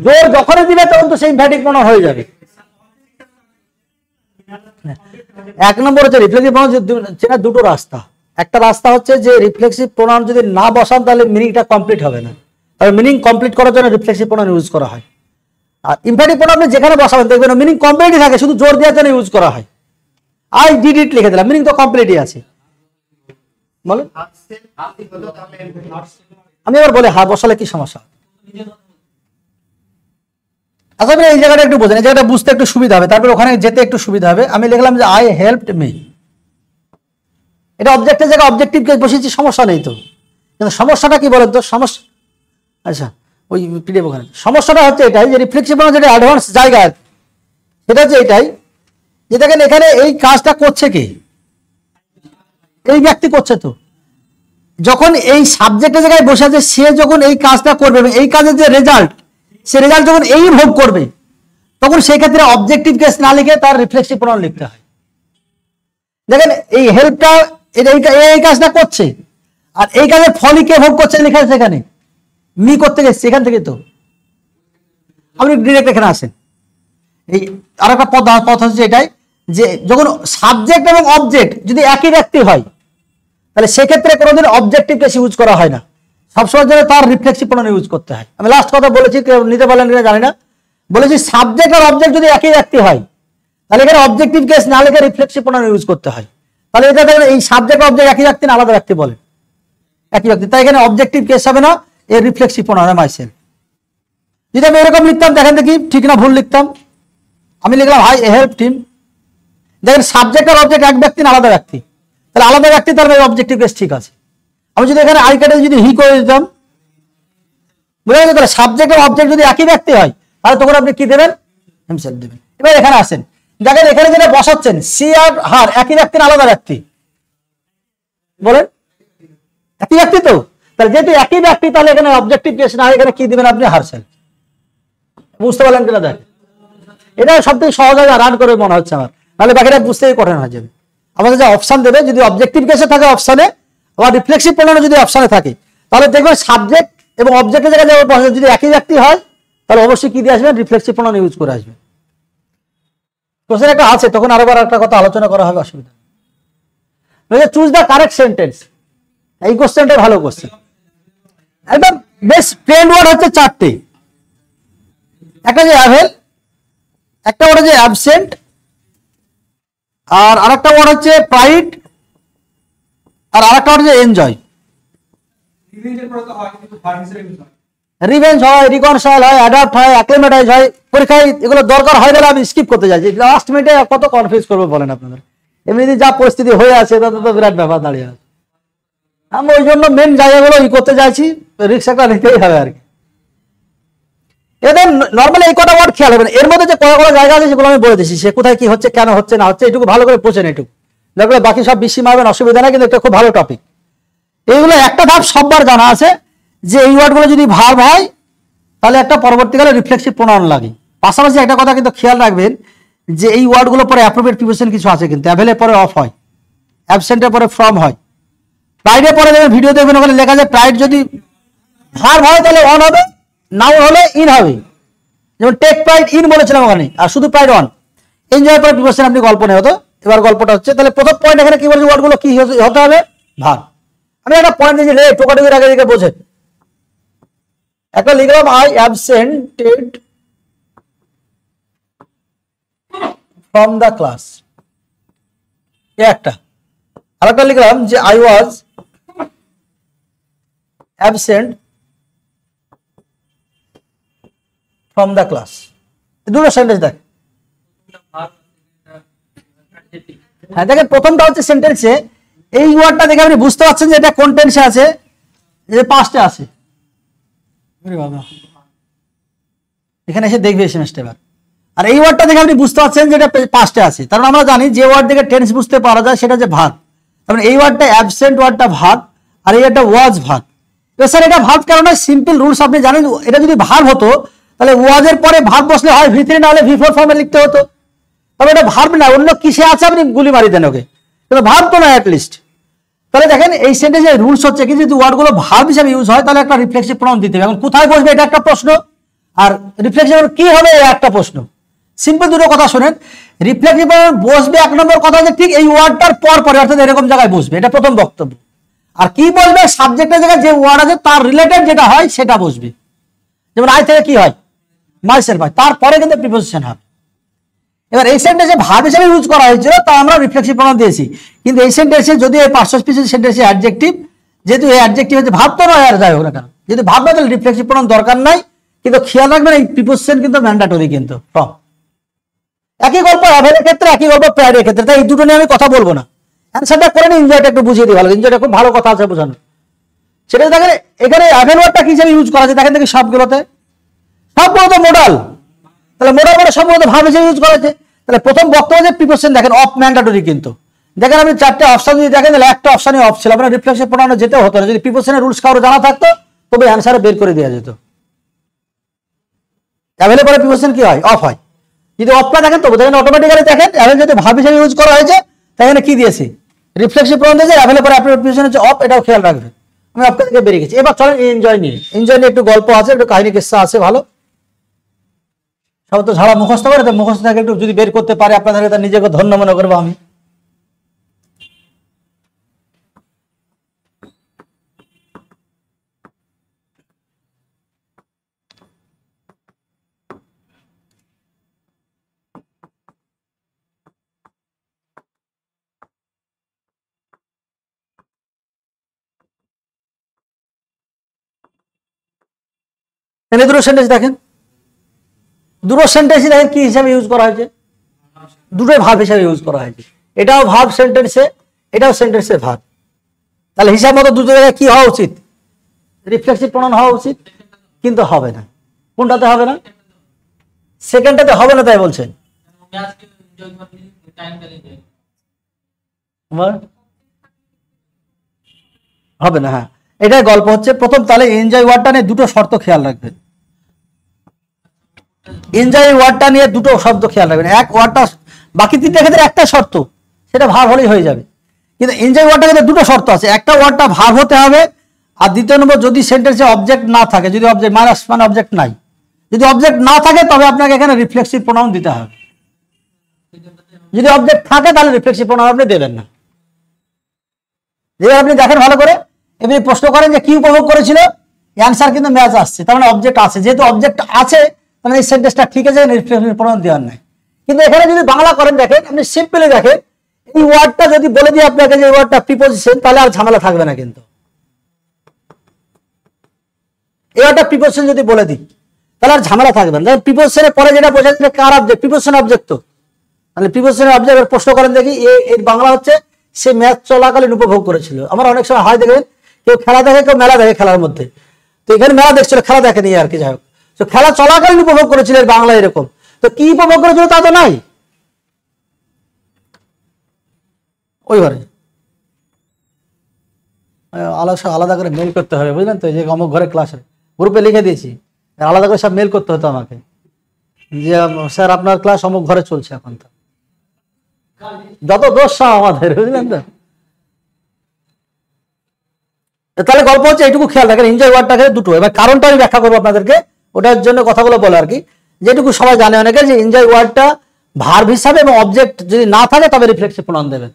জোর যখনই দিবে তখন তো সেই ইমফ্যাটিক প্রোনাউন হয়ে যাবে। এক নম্বর হচ্ছে রিফ্লেক্সিভ প্রোনাউন চেনার দুটো রাস্তা। একটা রাস্তা হচ্ছে যে রিফ্লেক্সিভ প্রোনাউন যদি না বসান তাহলে মিনিংটা কমপ্লিট হবে না, তবে মিনিং কমপ্লিট করার জন্য রিফ্লেক্সিভ প্রোনাউন ইউজ করা হয়। আর ইমফ্যাটিক প্রোনাউন আপনি যেখানে বসাবেন দেখবেন মিনিং কমপ্লিটই থাকে, শুধু জোর দেওয়ার জন্য ইউজ করা হয়। আই ডিড ইট লিখে দিলাম, মিনিং তো কমপ্লিটই আছে। বলেন, আমি এবার বলি হা বসালে কি সমস্যা? আচ্ছা, আপনি এই জায়গাটা একটু বোঝেন, এই জায়গাটা বুঝতে একটু সুবিধা হবে, তারপর ওখানে যেতে একটু সুবিধা হবে। আমি লিখলাম যে আই হেল্পড মি, এটা অবজেক্টের জায়গায় অবজেক্টিভ কেস বসেছি, সমস্যা নেই তো। কিন্তু সমস্যাটা কি বলেন তো? সমস্যা, আচ্ছা ওই পিডিএফ ওখানে সমস্যাটা হচ্ছে এটাই যে রিফ্লেক্সিভ প্রোনাউন যেটা অ্যাডভান্স জায়গা, সেটা হচ্ছে এটাই যে দেখেন এখানে এই কাজটা করছে কে? এই ব্যক্তি করছে। তো যখন এই সাবজেক্টের জায়গায় বসে আছে, সে যখন এই কাজটা করবে, এই কাজের যে রেজাল্ট, সে রেজাল্ট যখন এই ভোগ করবে, তখন সেই ক্ষেত্রে অবজেক্টিভ কেস না লিখে তার রিফ্লেক্সিভ প্রোনাউন লিখতে হয়। দেখেন এই হেল্পটা এই কাজটা করছে, আর এই কাজের ফলই কে ভোগ করছে লেখা আছে এখানে, মি করতে গেছে এখান থেকে। তো আপনি ডিরেক্ট এখানে আসেন। এই আর একটা পথ হচ্ছে এটাই যে যখন সাবজেক্ট এবং অবজেক্ট যদি একই ব্যক্তি হয়, তাহলে সেক্ষেত্রে কোনোদিন অবজেক্টিভ কেস ইউজ করা হয় না, সবসময় জন্য তার রিফ্লেক্সিভ প্রোনাউন ইউজ করতে হয়। আমি লাস্ট কথা বলেছি, কেউ নিতে পারলেন কিনা জানি না, বলেছি সাবজেক্ট আর অবজেক্ট যদি একই ব্যক্তি হয়, তাহলে এখানে অবজেক্টিভ কেস না লিখে রিফ্লেক্সিভ প্রোনাউন ইউজ করতে হয়। তাহলে এটা দেখেন এই সাবজেক্ট অবজেক্ট একই ব্যক্তি না আলাদা ব্যক্তি বলে, একই ব্যক্তি, তাই এখানে অবজেক্টিভ কেস হবে না, এর রিফ্লেক্সিভ প্রোনাউন মাইসেলফ। যদি আমি এরকম লিখতাম দেখেন দেখি ঠিক না ভুল লিখতাম, আমি লিখলাম আই হেল্পড হিম, দেখেন সাবজেক্ট আর অবজেক্ট এক ব্যক্তি না আলাদা ব্যক্তি, তাহলে আলাদা ব্যক্তি, তাহলে অবজেক্টিভ কেস ঠিক আছে। আমি যদি এখানে আই কেটে যদি হি করে দিতাম, বুঝা গেছে, তাহলে সাবজেক্ট আর অবজেক্ট যদি একই ব্যক্তি হয় তাহলে তখন আপনি কি দেবেন, হিমসেলফ দেবেন। এবার এখানে আসেন, দেখেন এখানে যেটা বসাচ্ছেন সি আর হার একই ব্যক্তি না আলাদা ব্যক্তি, বলেন একই ব্যক্তি তো, তাহলে যেহেতু একই ব্যক্তি তাহলে এখানে অবজেক্টিভ কেস না, এখানে কি দিবেন আপনি, হারসেলফ। বুঝতে পারলেন কিনা দেখ, এটা সব থেকে সহজ হয় রান করে মনে হচ্ছে আমার, নাহলে বাকিটা বুঝতেই কঠিন হয়ে যাবে। আমাদের যে অপশন দেবে, যদি অবজেক্টিভ কেসে থাকে অপশনে, আবার রিফ্লেক্সিভ প্রোনাউন যদি অপশনে থাকে, তাহলে দেখবেন সাবজেক্ট এবং অবজেক্টের জায়গায় যদি একই ব্যক্তি হয় তাহলে অবশ্যই কি দিয়ে আসবেন, রিফ্লেক্সিভ প্রোনাউন ইউজ করে আসবেন। কোশ্চেন একটা আছে, তখন আরেকবার একটা কথা আলোচনা করা হবে, অসুবিধা নেই। চুজ দ্য কারেক্ট সেন্টেন্স, এই কোশ্চেনটা ভালো কোশ্চেন, একদম বেশ ট্রেন্ড ওয়ার্ড হচ্ছে চারটে, একটা যে অ্যাভেল, একটা ওয়ার্ড হচ্ছে অ্যাবসেন্ট, আর আরেকটা ওয়ার্ড হচ্ছে প্রাইড, আর আরেকটা ওয়ার্ড হচ্ছে এনজয়। রিভেঞ্জ হয়, রিকনসাইল হয়, অ্যাডাপ্ট হয়, অ্যাক্লিমেটাইজ হয়, পরীক্ষায় এগুলো দরকার হয় বলে আমি স্কিপ করতে যাচ্ছি, লাস্ট মিনিটে কত কনফিউজ করবো বলেন আপনাদের, এমনিতে যা পরিস্থিতি হয়ে আছে তাতে তো বিরাট ব্যাপার দাঁড়িয়ে আছে। আমি ওই জন্য মেন জায়গাগুলো ই করতে চাইছি, রিক্সাটা নিতেই হবে আর কি। এদের নর্মালি এই কটা ওয়ার্ড খেয়াল হবে না, এর মধ্যে যে কটা কটা জায়গা আছে সেগুলো আমি বলে দিচ্ছি, সে কোথায় কি হচ্ছে, কেন হচ্ছে না হচ্ছে, এটুকু ভালো করে বোঝেন, এটুকু দেখলে বাকি সব বেশি মারবেন অসুবিধা নাই, কিন্তু এটা খুব ভালো টপিক। এইগুলো একটা ধাপ সববার জানা আছে যে এই ওয়ার্ডগুলো যদি ভার্ব হয় তাহলে একটা পরবর্তীকালে রিফ্লেক্সিভ প্রোনাউন লাগে। পাশাপাশি একটা কথা কিন্তু খেয়াল রাখবেন যে এই ওয়ার্ডগুলো পরে অ্যাপ্রোপ্রিয়েট প্রিপোজিশন কিছু আছে, কিন্তু অ্যাভেলের পরে অফ হয়, অ্যাবসেন্টের পরে ফ্রম হয়, প্রাইডের পরে দেখবেন ভিডিও দেখবেন ওখানে লেখা যায় প্রাইড যদি ভার্ব হয় তাহলে অন হবে, নাউন হলে ইন হবে, যেমন টেক প্রাইড ইন বলেছিলাম ওখানে, আর শুধু প্রাইড অন। এনজয় পরে প্রিপোজিশন আপনি গল্প নেই হতো, এবার গল্পটা হচ্ছে, তাহলে প্রথম পয়েন্ট এখানে কি বলছে, ওয়ার্ডগুলো কি হতে হবে, ভার্ব। আমি একটা পয়েন্ট দিয়েছি, লে টোকাটুকির আগে দিকে বোঝেন, একটা লিখলাম আই অ্যাবসেন্টেড ফ্রম দ্য ক্লাস, একটা, আর একটা লিখলাম যে I was absent from the class, দুটো সেন্টেন্স দেখ। হ্যাঁ দেখেন প্রথমটা হচ্ছে সেন্টেন্সে এই ওয়ার্ডটা দেখে আপনি বুঝতে পারছেন যে এটা কোন টেন্সে আছে, যে পাস্টে আছে, এখানে এসে দেখবে এসএমএসটা এবার। আর এই ওয়ার্ডটা দেখে আপনি বুঝতে পারছেন যে এটা পাস্টে আছে, কারণ আমরা জানি যে ওয়ার্ড দেখে টেন্স বুঝতে পারা যায় সেটা যে ভার্ব, কারণ এই ওয়ার্ডটা অ্যাবসেন্ট ওয়ার্ডটা ভার্ব, আর এই একটা ওয়াজ ভার্ব। এবার স্যার এটা ভার্ব কেন নয়, সিম্পল রুলস আপনি জানেন, এটা যদি ভার্ব হতো তাহলে ওয়াজের পরে ভার্ব বসলে হয় ভি3 না হলে ভি4 ফর্মে লিখতে হতো, তবে এটা ভার্ব না, অন্য কিসে আছে আপনি গুলি মারি দেন ওকে, কিন্তু ভার্ব তো না অ্যাটলিস্ট। তাহলে দেখেন এই সেন্টেন্সের রুলস হচ্ছে কি, যদি ওয়ার্ডগুলো ভার্ব হিসেবে ইউজ হয় তাহলে একটা রিফ্লেক্সিভ প্রোনাউন দিতে হবে, এখন কোথায় বসবে এটা একটা প্রশ্ন, আর রিফ্লেক্সিভ কি হবে একটা প্রশ্ন। সিম্পল দুটো কথা শুনেন, রিফ্লেক্সিভ প্রোনাউন বসবে এক নম্বর কথা যে ঠিক এই ওয়ার্ডটার পর পরে, অর্থাৎ এরকম জায়গায় বসবে, এটা প্রথম বক্তব্য। আর কি বলবে, সাবজেক্টের জায়গায় যে ওয়ার্ড আছে তার রিলেটেড যেটা হয় সেটা বসবে, যেমন আই থেকে কি হয়, মাইসেলফ হয়, তারপরে কিন্তু প্রিপোজিশন হবে। এবার এই সেন্টেন্সে ভার্ব হিসেবে ইউজ করা হয়েছিল, তা আমরা রিফ্লেক্সিভ প্রোনাউন দিয়েছি, কিন্তু এই সেন্টেন্সে যদি এই পার্শ্ব সেন্টেন্সে অ্যাডজেক্টিভ, যেহেতু এই অ্যাডজেক্টিভ হচ্ছে ভার্ব তো নয়, আর যাই হোক না কেন, যদি ভার্ব না তাহলে রিফ্লেক্সিভ প্রোনাউন দরকার নাই, কিন্তু খেয়াল রাখবেন এই প্রিপোজিশন কিন্তু ম্যান্ডেটরি, কিন্তু ফ্রম একই গল্প অ্যাভেলের ক্ষেত্রে, একই গল্প প্রাইডের ক্ষেত্রে, তাই এই দুটো নিয়ে আমি কথা বলবো না, অ্যান্সারটা করে নিন, এনজয়টা একটু বুঝিয়ে দিই ভালো, এনজয়টা খুব ভালো কথা আছে বোঝানো। সেটা দেখেন এখানে অ্যাভেল ওয়ার্ডটা কি হিসেবে ইউজ করা আছে, দেখেন দেখি সবগুলোতে মোডাল, তাহলে মোডাল মানে সবগুলোতে ভার্ব হিসেবে ইউজ করা আছে। তাহলে প্রথম বক্তব্য যে প্রিপোজিশন দেখেন অফ ম্যান্ডেটরি, কিন্তু দেখেন আপনি চারটে অপশন যদি দেখেন তাহলে একটা অপশনই অফ ছিল, আপনার রিফ্লেক্সিভ প্রোনাউনে যেতে হতো না, যদি প্রিপোজিশনের রুলস কারো জানা থাকতো তবে অ্যান্সারে বের করে দেওয়া যেত। অ্যাভেলের পরে প্রিপোজিশন কি হয়, অফ হয়, যদি অফটা দেখেন তবে দেখেন অটোমেটিক্যালি দেখেন অ্যাভেল যদি ভার্ব হিসেবে ইউজ করা হয়েছে তাহলে কি দিয়েছে, রিফ্লেক্সিভ প্রোনাউন দিয়েছে, অ্যাভেলের পরে আপনার প্রিপোজিশন হচ্ছে অফ, এটাও খেয়াল রাখবেন। আমি আপনার থেকে বেরিয়ে গেছি, এবার চলেন এনজয় নিয়ে, এনজয় নিয়ে একটু গল্প আছে, একটু কাহিনী কিস্সা আছে ভালো, সব তো ঝাড়া মুখস্থ করে, তো মুখস্থ থেকে একটু যদি বের করতে পারে আপনাদেরকে তার নিজেকে ধন্য মনে করবো আমি। এখানে দুটো সেন্টেন্স দেখেন, দুটো সেন্টেন্সই দেখেন কি হিসাবে ইউজ করা হয়েছে, দুটোই ভার্ব হিসাবে ইউজ করা হয়েছে। এটাও ভার্ব সেন্টেন্সে, এটাও সেন্টেন্সে ভার্ব। তাহলে হিসাব মতো দুটো জায়গায় কি হওয়া উচিত, রিফ্লেক্সিভ প্রনাউন হওয়া উচিত, কিন্তু হবে না। কোনটাতে হবে না? সেকেন্ডটাতে হবে না, তাই বলছেন। হবে না, হ্যাঁ এটাই গল্প হচ্ছে। প্রথম তাহলে এনজয় ওয়ার্ডটা নিয়ে দুটো শর্ত খেয়াল রাখবেন। এনজয় ওয়ার্ডটা নিয়ে দুটো শব্দ খেয়াল রাখবেন। এক ওয়ার্ডটা, বাকি তিনটা ক্ষেত্রে একটা শর্ত, সেটা ভার্ব হলেই হয়ে যাবে। কিন্তু এনজয় ওয়ার্ডটা ক্ষেত্রে দুটো শর্ত আছে, একটা ওয়ার্ডটা ভার্ব হতে হবে, আর দ্বিতীয় নম্বর যদি সেন্টেন্সে অবজেক্ট না থাকে, যদি অবজেক্ট মাইনাস মানে অবজেক্ট নাই, যদি অবজেক্ট না থাকে তবে আপনাকে এখানে রিফ্লেক্সিভ প্রোনাউন দিতে হবে। যদি অবজেক্ট থাকে তাহলে রিফ্লেক্সিভ প্রোনাউন আপনি দেবেন না। যেভাবে আপনি দেখেন ভালো করে, এমনি প্রশ্ন করেন যে কি উপভোগ করেছিল, অ্যান্সার কিন্তু ম্যাচ আসছে, তার মানে অবজেক্ট আছে। যেহেতু অবজেক্ট আছে মানে এই সেন্টেন্সটা ঠিক আছে, রিফ্লেক্সিভ প্রোনাউন দেওয়ার নাই। কিন্তু এখানে যদি বাংলা করেন, দেখেন আপনি সিম্পলি দেখেন, এই ওয়ার্ডটা যদি বলে দিই আপনাকে যে ওয়ার্ডটা প্রিপোজিশন, তাহলে আর ঝামেলা থাকবে না। কিন্তু এই ওয়ার্ডটা প্রিপোজিশন যদি বলে দিই তাহলে আর ঝামেলা থাকবে না। প্রিপোজিশনের পরে যেটা বোঝাচ্ছে কার অবজেক্ট, প্রিপোজিশন অবজেক্ট। তো মানে প্রিপোজিশনের অবজেক্ট প্রশ্ন করেন দেখি, এর বাংলা হচ্ছে সে ম্যাচ চলাকালীন উপভোগ করেছিল। আমরা অনেক সময় হয় দেখেন, কেউ খেলা দেখে, কেউ মেলা দেখে খেলার মধ্যে। তো এখানে মেলা দেখছিল, খেলা দেখেনি আর কি, যাই হোক। তো খেলা চলাকালীন উপভোগ করেছিল, এর বাংলা এরকম। তো কি উপভোগ করেছিল তা তো নাই, ওইবারে আলাদা করে মেল করতে হবে, বুঝলেন তো। যে অমুক ঘরে ক্লাসে গ্রুপে লিখে দিয়েছি, আলাদা করে সব মেল করতে হতো আমাকে, যে স্যার আপনার ক্লাস অমুক ঘরে চলছে এখন। তো যত দোষ সব আমাদের, বুঝলেন তো। তাহলে গল্প হচ্ছে এইটুকু খেয়াল রাখেন, এনজয় ওয়ার্ডটাকে দুটো। এবার কারণটা আমি ব্যাখ্যা করবো আপনাদেরকে, ওটার জন্য কথাগুলো বলে আর কি। যেটুকু সবাই জানে অনেকে, যে এনজয় ওয়ার্ডটা ভার্ব হিসাবে এবং অবজেক্ট যদি না থাকে তবে রিফ্লেক্সিভ প্রোনাউন দেবেন,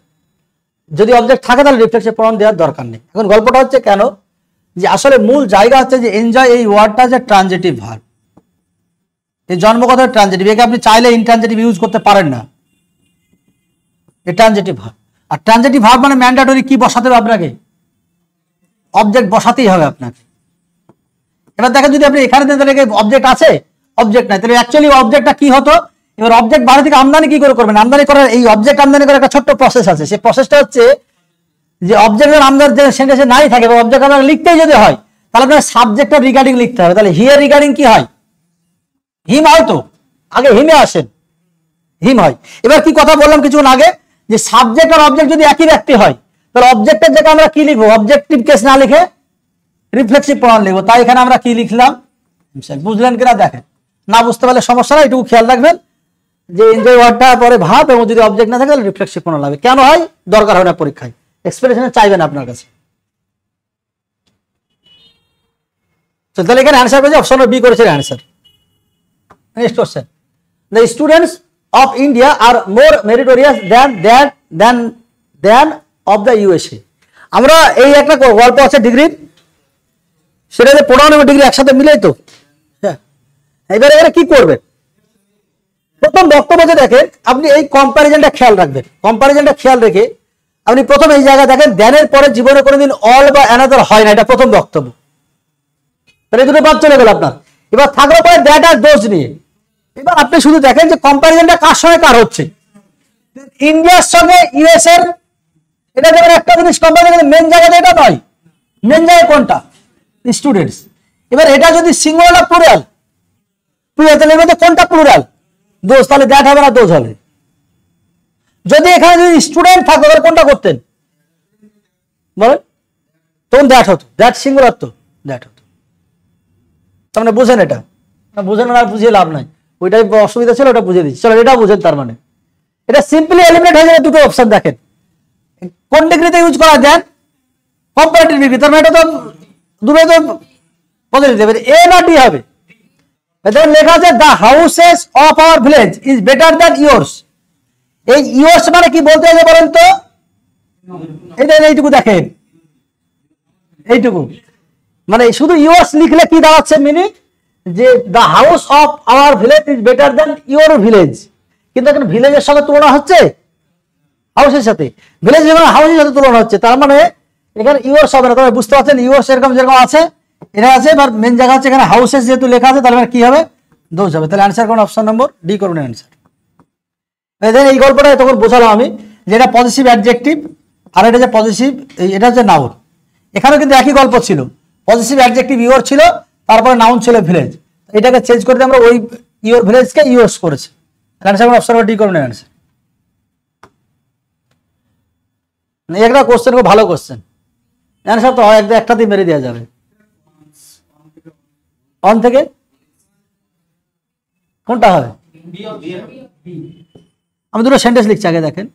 যদি অবজেক্ট থাকে তাহলে রিফ্লেক্সিভ প্রোনাউন দেওয়ার দরকার নেই। এখন গল্পটা হচ্ছে কেন, যে আসলে মূল জায়গা হচ্ছে যে এনজয় এই ওয়ার্ডটা যে ট্রানজিটিভ ভার্ব, এই জন্মগত ট্রানজিটিভ, একে আপনি চাইলে ইনট্রানজিটিভ ইউজ করতে পারেন না, এই ট্রানজিটিভ ভার্ব। আর ট্রানজিটিভ ভার্ব মানে ম্যান্ডেটরি কি বসাতে হবে আপনাকে, অবজেক্ট বসাতেই হবে আপনাকে। এবার দেখেন যদি আপনি এখানে অবজেক্ট আছে, অবজেক্ট নাই, তাহলে অ্যাকচুয়ালি অবজেক্টটা কি হতো। এবার অবজেক্ট বাইরে থেকে আমদানি কি করে করবেন, আমদানি করার এই অবজেক্ট আমদানি করার একটা ছোট্ট প্রসেস আছে। সেই প্রসেসটা হচ্ছে যে অবজেক্টের আমদানি সেন্টেন্সে নাই থাকে, বা অবজেক্ট আপনার লিখতেই যদি হয়, তাহলে আপনার সাবজেক্টের রিগার্ডিং লিখতে হবে। তাহলে হিয়ার রিগার্ডিং কি হয়, হিম হয়। তো আগে হিমে আসেন, হিম হয়। এবার কি কথা বললাম কিছুক্ষণ আগে, যে সাবজেক্ট আর অবজেক্ট যদি একই ব্যক্তি হয়, তাহলে অবজেক্টের জায়গায় আমরা কি লিখবো, অবজেক্টিভ কেস না লিখে রিফ্লেক্সিভ প্রোনাউন লিখবো। তাই এখানে আমরা কি লিখলাম, বুঝলেন কিনা দেখেন। না বুঝতে পারলে সমস্যা না, এটুকু খেয়াল রাখবেন যে এনজয় ওয়ার্ডটা পরে ভাব, এবং যদি অবজেক্ট না থাকে তাহলে রিফ্লেক্সিভ প্রোনাউন লাগবে। কেন হয় দরকার হয় না পরীক্ষায়, এক্সপ্রেশনে চাইবেন আপনার কাছে। তাহলে এখানে অ্যান্সার করেছে অপশন বি করেছে answer. Next question, the students of India are more meritorious than of the USA. আমরা এই একটা গল্প আছে ডিগ্রির, সেটা যে প্রোনাউন এবং ডিগ্রি একসাথে মিলেই তো। হ্যাঁ, এবারে এখানে কি করবেন, প্রথম বক্তব্যে দেখেন আপনি এই কম্প্যারিজনটা খেয়াল রাখবেন। কম্প্যারিজনটা খেয়াল রেখে আপনি প্রথম এই জায়গায় দেখেন, দ্যানের পরে জীবনে কোনোদিন অল বা অ্যানাদার হয় না, এটা প্রথম বক্তব্য। তাহলে দুটো বাদ চলে গেল আপনার। এবার থাকলো পরে দ্যাট আর দোজ নিয়ে। এবার আপনি শুধু দেখেন যে কম্প্যারিজনটা কার সঙ্গে কার হচ্ছে, ইন্ডিয়ার সঙ্গে ইউএস এর। এটা যেমন একটা জিনিস কম্প্যারিজন, মেন জায়গাতে এটা নয়, মেন জায়গায় কোনটা, স্টুডেন্টস। এবার এটা যদি সিঙ্গুলার না প্লুরাল, তাহলে এর মধ্যে কোনটা প্লুরাল, দোজ, তাহলে দ্যাট হবে না দোজ হবে। যদি এখানে যদি স্টুডেন্ট থাকতো তাহলে কোনটা করতেন বলেন, তখন দ্যাট হতো, দ্যাট সিঙ্গুলার তো দ্যাট হতো। তার মানে বুঝেন এটা, বুঝেন না, বুঝিয়ে লাভ নাই, ওইটাই অসুবিধা ছিল, ওটা বুঝিয়ে দিচ্ছি। চলো এটা বুঝেন, তার মানে এটা সিম্পলি এলিমিনেট হয়ে যাবে। দুটো অপশন দেখেন, কোন ডিগ্রিতে ইউজ করা যায়, কম্পারেটিভ ডিগ্রি, তার মানে এটা তো দুটো তো পজিটিভ দেবে, এ না ডি হবে। দেখেন লেখা আছে the houses of our village is better than yours. এই ইয়োর্স মানে কি বলতে হবে বলেন তো, এইটুকু দেখেন, এইটুকু মানে শুধু ইয়োর্স লিখলে কি দাঁড়াচ্ছে মিনিং, যে the house of our village is better than your village. কিন্তু এখন ভিলেজের সঙ্গে তুলনা হচ্ছে হাউসের সাথে, ভিলেজ যখন হাউসের সাথে তুলনা হচ্ছে, তার মানে এখানে ইয়োর্স হবে না। তবে বুঝতে পারছেন ইয়োর্স এরকম যেরকম আছে, এটা আছে, এবার মেন জায়গা হচ্ছে এখানে হাউসেস যেহেতু লেখা আছে তাহলে কি হবে, দোষ হবে। তাহলে অ্যান্সার করুন অপশন নম্বর ডি করুন অ্যান্সার। এই গল্পটা তখন বোঝালাম আমি যে এটা পজিটিভ অ্যাডজেক্টিভ আর এটা যে পজিটিভ, এটা হচ্ছে নাউন। এখানেও কিন্তু একই গল্প ছিল, পজিটিভ অ্যাডজেক্টিভ ইওর ছিল, তারপরে নাউন ছিল ভিলেজ, এটাকে চেঞ্জ করে আমরা ওই ইওর ভিলেজকে ইউজ করেছি। অ্যান্সার করুন অপশন নম্বর ডি করুন অ্যান্সার। একটা কোশ্চেন খুব ভালো কোশ্চেন, অ্যান্সার তো হয় একটাতেই মেরে দেওয়া যাবে। অন থেকে কোনটা হবে? আমি দুটো সেন্টেন্স লিখছি, আগে দেখেন।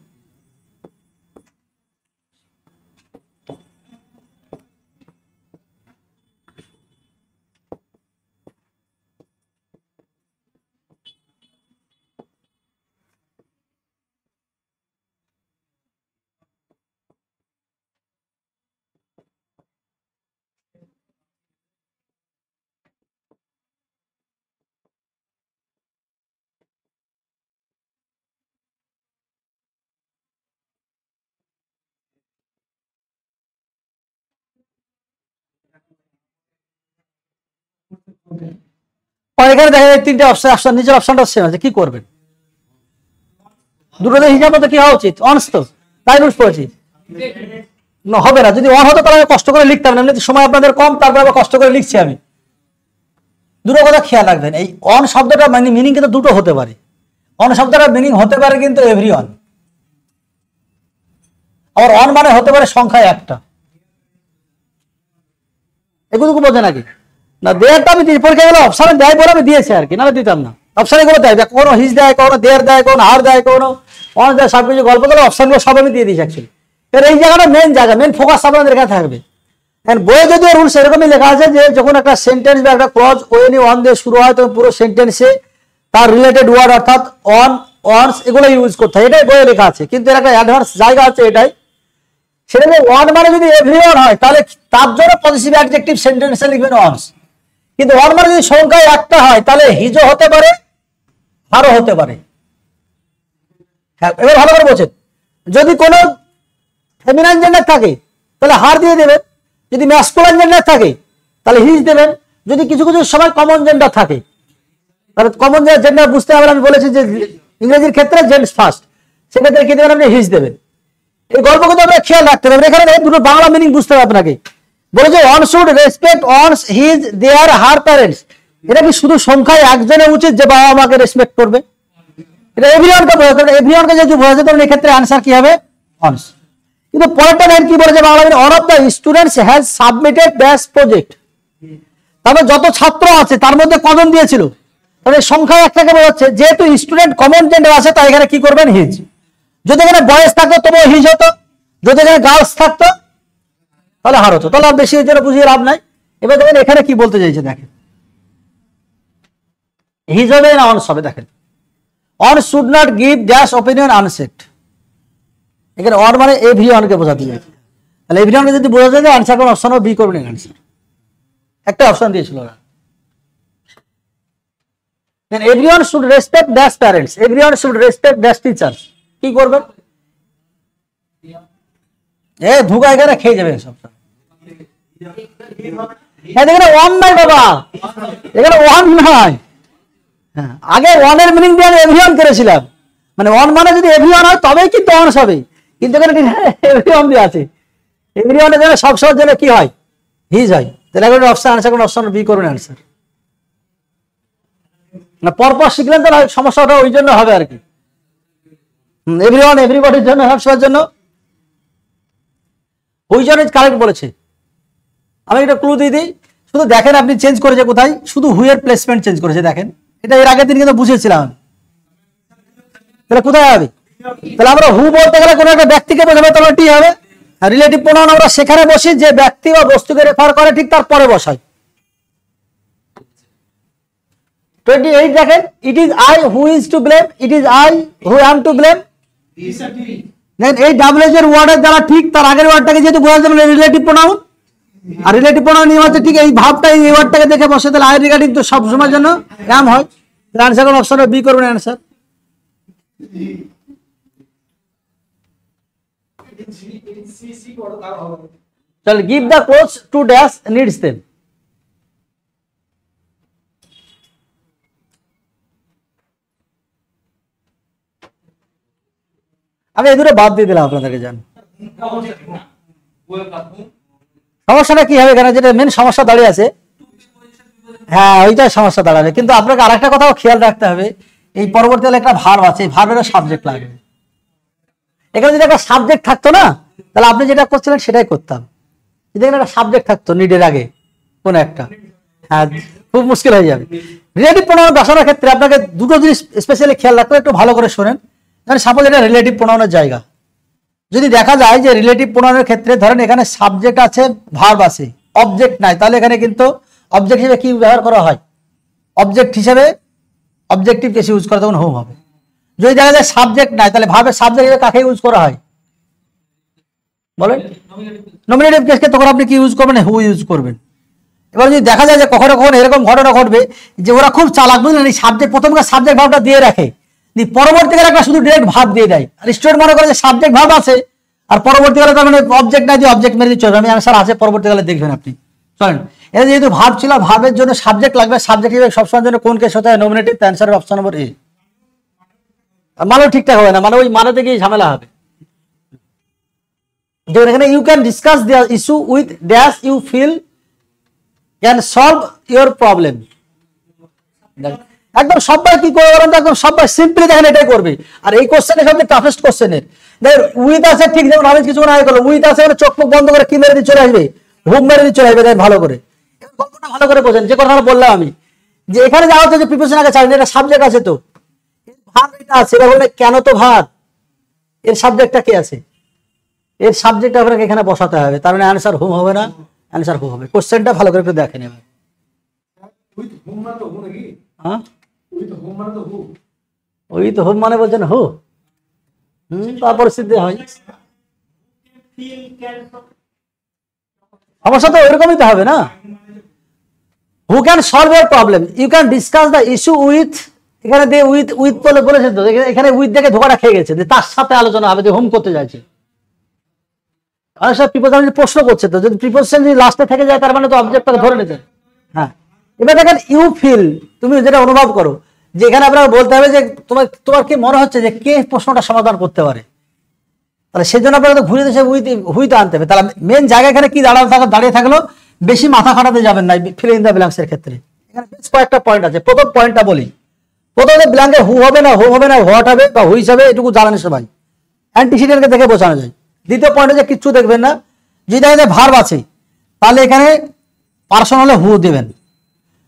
এখানে দেখা যায় তিনটে অপশন, নিচের অপশনটা সেম আছে, কি করবেন? দুটোতে হিসাব মতো কি হওয়া উচিত? অনস তো, তাই রুলস পড়েছি। হবে না, যদি অন হতো তাহলে কষ্ট করে লিখতাম না, এমনি সময় আপনাদের কম, তারপর আবার কষ্ট করে লিখছি আমি। দুটো কথা খেয়াল রাখবেন, এই অন শব্দটা মানে মিনিং কিন্তু দুটো হতে পারে। অন শব্দটার মিনিং হতে পারে কিন্তু এভরিওয়ান, আবার অন মানে হতে পারে সংখ্যায় একটা। এগুলো বোঝে নাকি না? দেয়ারটা আমি পরীক্ষাগুলো অপশনে দেয় বলে আমি দিয়েছি আর কি, নাহলে দিতাম না। অপশন এগুলো দেয়, কোনো হিজ দেয়, কোনো দেয়ার দেয়, কোনো হার দেয়, কোনো অন দেয়, সবকিছু গল্পগুলো অপশনগুলো সব আমি দিয়ে দিয়েছি অ্যাকচুয়ালি। এর এই জায়গাটা মেন জায়গা, মেন ফোকাস আপনাদের এখানে থাকবে। বইয়ে যদিও রুলস এরকমই লেখা আছে যে যখন একটা সেন্টেন্স বা একটা ক্লজ ওয়েনি অন দিয়ে শুরু হয় তখন পুরো সেন্টেন্সে তার রিলেটেড ওয়ার্ড অর্থাৎ অন, অনস এগুলো ইউজ করতে হয়, এটাই বইয়ে লেখা আছে। কিন্তু এর একটা অ্যাডভান্স জায়গা আছে এটাই, সেটা যে ওয়ান মানে যদি এভরিওয়ান হয় তাহলে তার জন্য পজিটিভ অ্যাডজেক্টিভ সেন্টেন্সে লিখবেন অনস। কিন্তু ওয়ান মানে যদি সংখ্যায় একটা হয় তাহলে হিজও হতে পারে, হারও হতে পারে। হ্যাঁ, এবার ভালো করে বোঝেন, যদি কোনো ফেমিনাইন জেন্ডার থাকে তাহলে হার দিয়ে দেবেন, যদি ম্যাসকুলাইন জেন্ডার থাকে তাহলে হিজ দেবেন, যদি কিছু কিছু সময় কমন জেন্ডার থাকে তাহলে কমন জেন্ডার বুঝতে হবে। আমি বলেছি যে ইংরেজির ক্ষেত্রে জেন্টস ফার্স্ট, সেক্ষেত্রে কি দেবেন? আপনি হিজ দেবেন। এই গল্প কিন্তু আপনাকে খেয়াল রাখতে হবে, এখানে দুটো বাংলা মিনিং বুঝতে হবে আপনাকে। বলে যে one should respect one's his their her parents, এটা কি শুধু সংখ্যায় একজনের উচিত যে বাবা মাকে রেসপেক্ট করবে? এটা এভরিওয়ানকে বোঝাতে হবে, এভরিওয়ানকে যদি বোঝাতে তখন এক্ষেত্রে আনসার কি হবে? অনস। কিন্তু পরেরটা লাইন কি বলেছে Bangla? On of the students has submitted dash project, তারপর যত ছাত্র আছে তার মধ্যে কজন দিয়েছিল, তাহলে সংখ্যা একটাকে বোঝাচ্ছে। যেহেতু স্টুডেন্ট কমন জেন্ডার আছে তাই এখানে কি করবেন? হিজ। যদি এখানে বয়েজ থাকতো তবুও হিজ হতো, যদি এখানে গার্লস থাকতো তাহলে হার হতো। তাহলে আর বেশি যেটা বুঝিয়ে লাভ নাই। এবার দেখেন এখানে কি বলতে চাইছে, দেখেন হিজ হবে না অনস হবে। দেখেন one should not give dash opinion unasked, এখানে অন মানে এভরিওয়ানকে বোঝাতে চাইছে। তাহলে এভরিওয়ানকে যদি বোঝাতে যায় আনসার কোন অপশন বি করবেন আনসার। একটা অপশন দিয়েছিল ওরা, then everyone should respect dash parents, everyone should respect dash teachers, কি করবেন? এ ধুকা এখানে খেয়ে যাবে সব। এখানে ওয়ান নাই বাবা, এখানে ওয়ান নাই। হ্যাঁ, আগে ওয়ানের মিনিং দিয়ে আমি এভরিওয়ান করেছিলাম, মানে ওয়ান মানে যদি এভরিওয়ান হয় তবেই কিন্তু অনস হবে। কিন্তু এখানে এভরিওয়ান দিয়ে আছে, এভরিওয়ানের জন্য সব সময়ের জন্য কি হয়? হিজ হয়। তাহলে এখন অপশন আনসার কোন অপশন বি করবেন আনসার। না পরপর শিখলেন তো সমস্যাটা ওই জন্য হবে আর কি। এভরিওয়ান এভরিবডির জন্য, সবার জন্য, ওই জন্য কারেক্ট বলেছে। আমি একটা ক্লু দিয়ে দিই, শুধু দেখেন আপনি চেঞ্জ করেছে কোথায়, শুধু হুয়ের প্লেসমেন্ট চেঞ্জ করেছে। দেখেন এটা এর আগের দিন কিন্তু বুঝেছিলাম। তাহলে কোথায় হবে? তাহলে আমরা হু বলতে গেলে কোনো একটা ব্যক্তিকে বোঝাবে, তাহলে টি হবে। আর রিলেটিভ প্রোনাউন আমরা সেখানে বসি যে ব্যক্তি বা বস্তুকে রেফার করে, ঠিক তার পরে বসাই। 28 দেখেন, it is I who is to blame, it is I who am to blame. দেখেন এই ডাব্লিউ এর ওয়ার্ডের দ্বারা ঠিক তার আগের ওয়ার্ডটাকে যেহেতু বোঝা যাবে রিলেটিভ প্রোনাউন, আর রিলেটিভ প্রোনাউন নিয়ে হচ্ছে ঠিক এই ভাবটা এই ওয়ার্ডটাকে দেখে বসে, তাহলে আই রিগার্ডিং তো সব সময়ের জন্য অ্যাম হয়। তাহলে আনসার কোন অপশন বি করবেন আনসার। তাহলে give the clothes to dash needs them, আমি এই দুটো বাদ দিয়ে দিলাম আপনাদেরকে। জান সমস্যাটা কি হবে এখানে, যেটা মেন সমস্যা দাঁড়িয়ে আছে, হ্যাঁ ওইটাই সমস্যা দাঁড়াবে। কিন্তু আপনাকে আরেকটা কথাও খেয়াল রাখতে হবে, এই পরবর্তীকালে একটা ভার্ব আছে, এই ভার্বেরও সাবজেক্ট লাগবে। এখানে যদি একটা সাবজেক্ট থাকতো না, তাহলে আপনি যেটা করছিলেন সেটাই করতাম। যদি এখানে একটা সাবজেক্ট থাকতো নিডের আগে কোন একটা, হ্যাঁ খুব মুশকিল হয়ে যাবে। রিলেটিভ প্রোনাউন বসানোর ক্ষেত্রে আপনাকে দুটো জিনিস স্পেশালি খেয়াল রাখতে হবে, একটু ভালো করে শোনেন। মানে সাপোজ এটা রিলেটিভ প্রোনাউনের জায়গা, যদি দেখা যায় যে রিলেটিভ প্রোনাউনের ক্ষেত্রে ধরেন এখানে সাবজেক্ট আছে, ভার্ব আছে, অবজেক্ট নাই, তাহলে এখানে কিন্তু অবজেক্ট হিসেবে কি ব্যবহার করা হয়, অবজেক্ট হিসেবে অবজেক্টিভ কেস ইউজ করা, তখন হোম হবে। যদি দেখা যায় সাবজেক্ট নাই, তাহলে ভার্বের সাবজেক্ট হিসেবে কাকে ইউজ করা হয় বলেন, নমিনেটিভ কেসকে তখন আপনি কি ইউজ করবেন, হু ইউজ করবেন। এবার যদি দেখা যায় যে কখনো কখনো এরকম ঘটনা ঘটবে যে ওরা খুব চালাক, বুঝলেন, এই সাবজেক্ট প্রথমকার সাবজেক্ট ভার্বটা দিয়ে রাখে, পরবর্তীকালে একটা শুধু ডিরেক্ট ভার্ব দিয়ে দেয়। আর স্টুডেন্ট মনে করে যে সাবজেক্ট ভার্ব আছে আর পরবর্তীকালে তার মানে অবজেক্ট নাই, দিয়ে অবজেক্ট মেরে দিচ্ছে। আমি আনসার আছে পরবর্তীকালে দেখবেন আপনি। চলেন, এটা যেহেতু ভার্ব ছিল, ভার্বের জন্য সাবজেক্ট লাগবে, সাবজেক্ট হিসেবে সবসময়ের জন্য কোন কেস হতে হয়, নমিনেটিভ। অ্যান্সারের অপশন নম্বর এ। মানে ঠিকঠাক হবে না, মানে ওই মানে থেকে ঝামেলা হবে। যেমন এখানে you can discuss the issue with dash you feel can solve your problem. একদম সবাই কি করে বলেন, একদম সবাই সিম্পলি দেখেন এটাই করবে। আর এই কোশ্চেনের সবচেয়ে টাফেস্ট কোশ্চেনের উইথ আছে, ঠিক যেমন আমি কিছুক্ষণ আগে করলাম, উইথ আছে, চোখ মুখ বন্ধ করে কি মেরে দিয়ে চলে আসবে, হুম মেরে দিয়ে চলে আসবে। দেখেন ভালো করে, গল্পটা ভালো করে বোঝেন। যে কথা বললাম আমি, যে এখানে যাওয়া হচ্ছে যে প্রিপোজিশন আগে চাই, এটা সাবজেক্ট আছে, তো ভার্ব এটা আছে, এটা বললে কেন তো ভার্ব, এর সাবজেক্টটা কি আছে, এর সাবজেক্ট আপনাকে এখানে বসাতে হবে। তার মানে অ্যান্সার হুম হবে না, অ্যান্সার হু হবে। কোশ্চেনটা ভালো করে একটু দেখেন এবার। হ্যাঁ ওই তো হুম মানে বলছেন হু, তার পরিস্থিতি হয়। সমস্যা তো ওইরকমই তো হবে না। Who can solve your problem, you can discuss the issue with, এখানে দিয়ে উইথ উইথ বলে বলেছেন তো, এখানে উইথ দেখে ধোকাটা খেয়ে গেছে, যে তার সাথে আলোচনা হবে, যে হোম করতে যাচ্ছে। আর সব প্রিপোজিশন প্রশ্ন করছে, তো যদি প্রিপোজিশন যদি লাস্টে থেকে যায়, তার মানে তো অবজেক্টটাকে ধরে নিতে। হ্যাঁ, এবার দেখেন ইউ ফিল, তুমি যেটা অনুভব করো, যে এখানে আপনাকে বলতে হবে যে তোমার কি মনে হচ্ছে যে কে প্রশ্নটা সমাধান করতে পারে, তাহলে সেই জন্য আপনাকে ঘুরে দেশে হুইতে আনতে হবে। তাহলে মেন জায়গা এখানে কি দাঁড়িয়ে থাকলো, বেশি মাথা খাটাতে যাবেন না ফিল ইন দ্য ব্ল্যাঙ্কস এর ক্ষেত্রে। এখানে বেশ কয়েকটা পয়েন্ট আছে। প্রথম পয়েন্টটা বলি, প্রথমে ব্ল্যাঙ্কে হু হবে না, হু হবে না, হোয়াট হবে বা হুইস হবে, এটুকু জানেন সবাই, অ্যান্টিসিডেন্টকে দেখে বোঝানো যায়। দ্বিতীয় পয়েন্ট হচ্ছে কিচ্ছু দেখবেন না, যদি দেখা যায় ভার্ব আছে তাহলে এখানে পার্সন হলে হু দেবেন।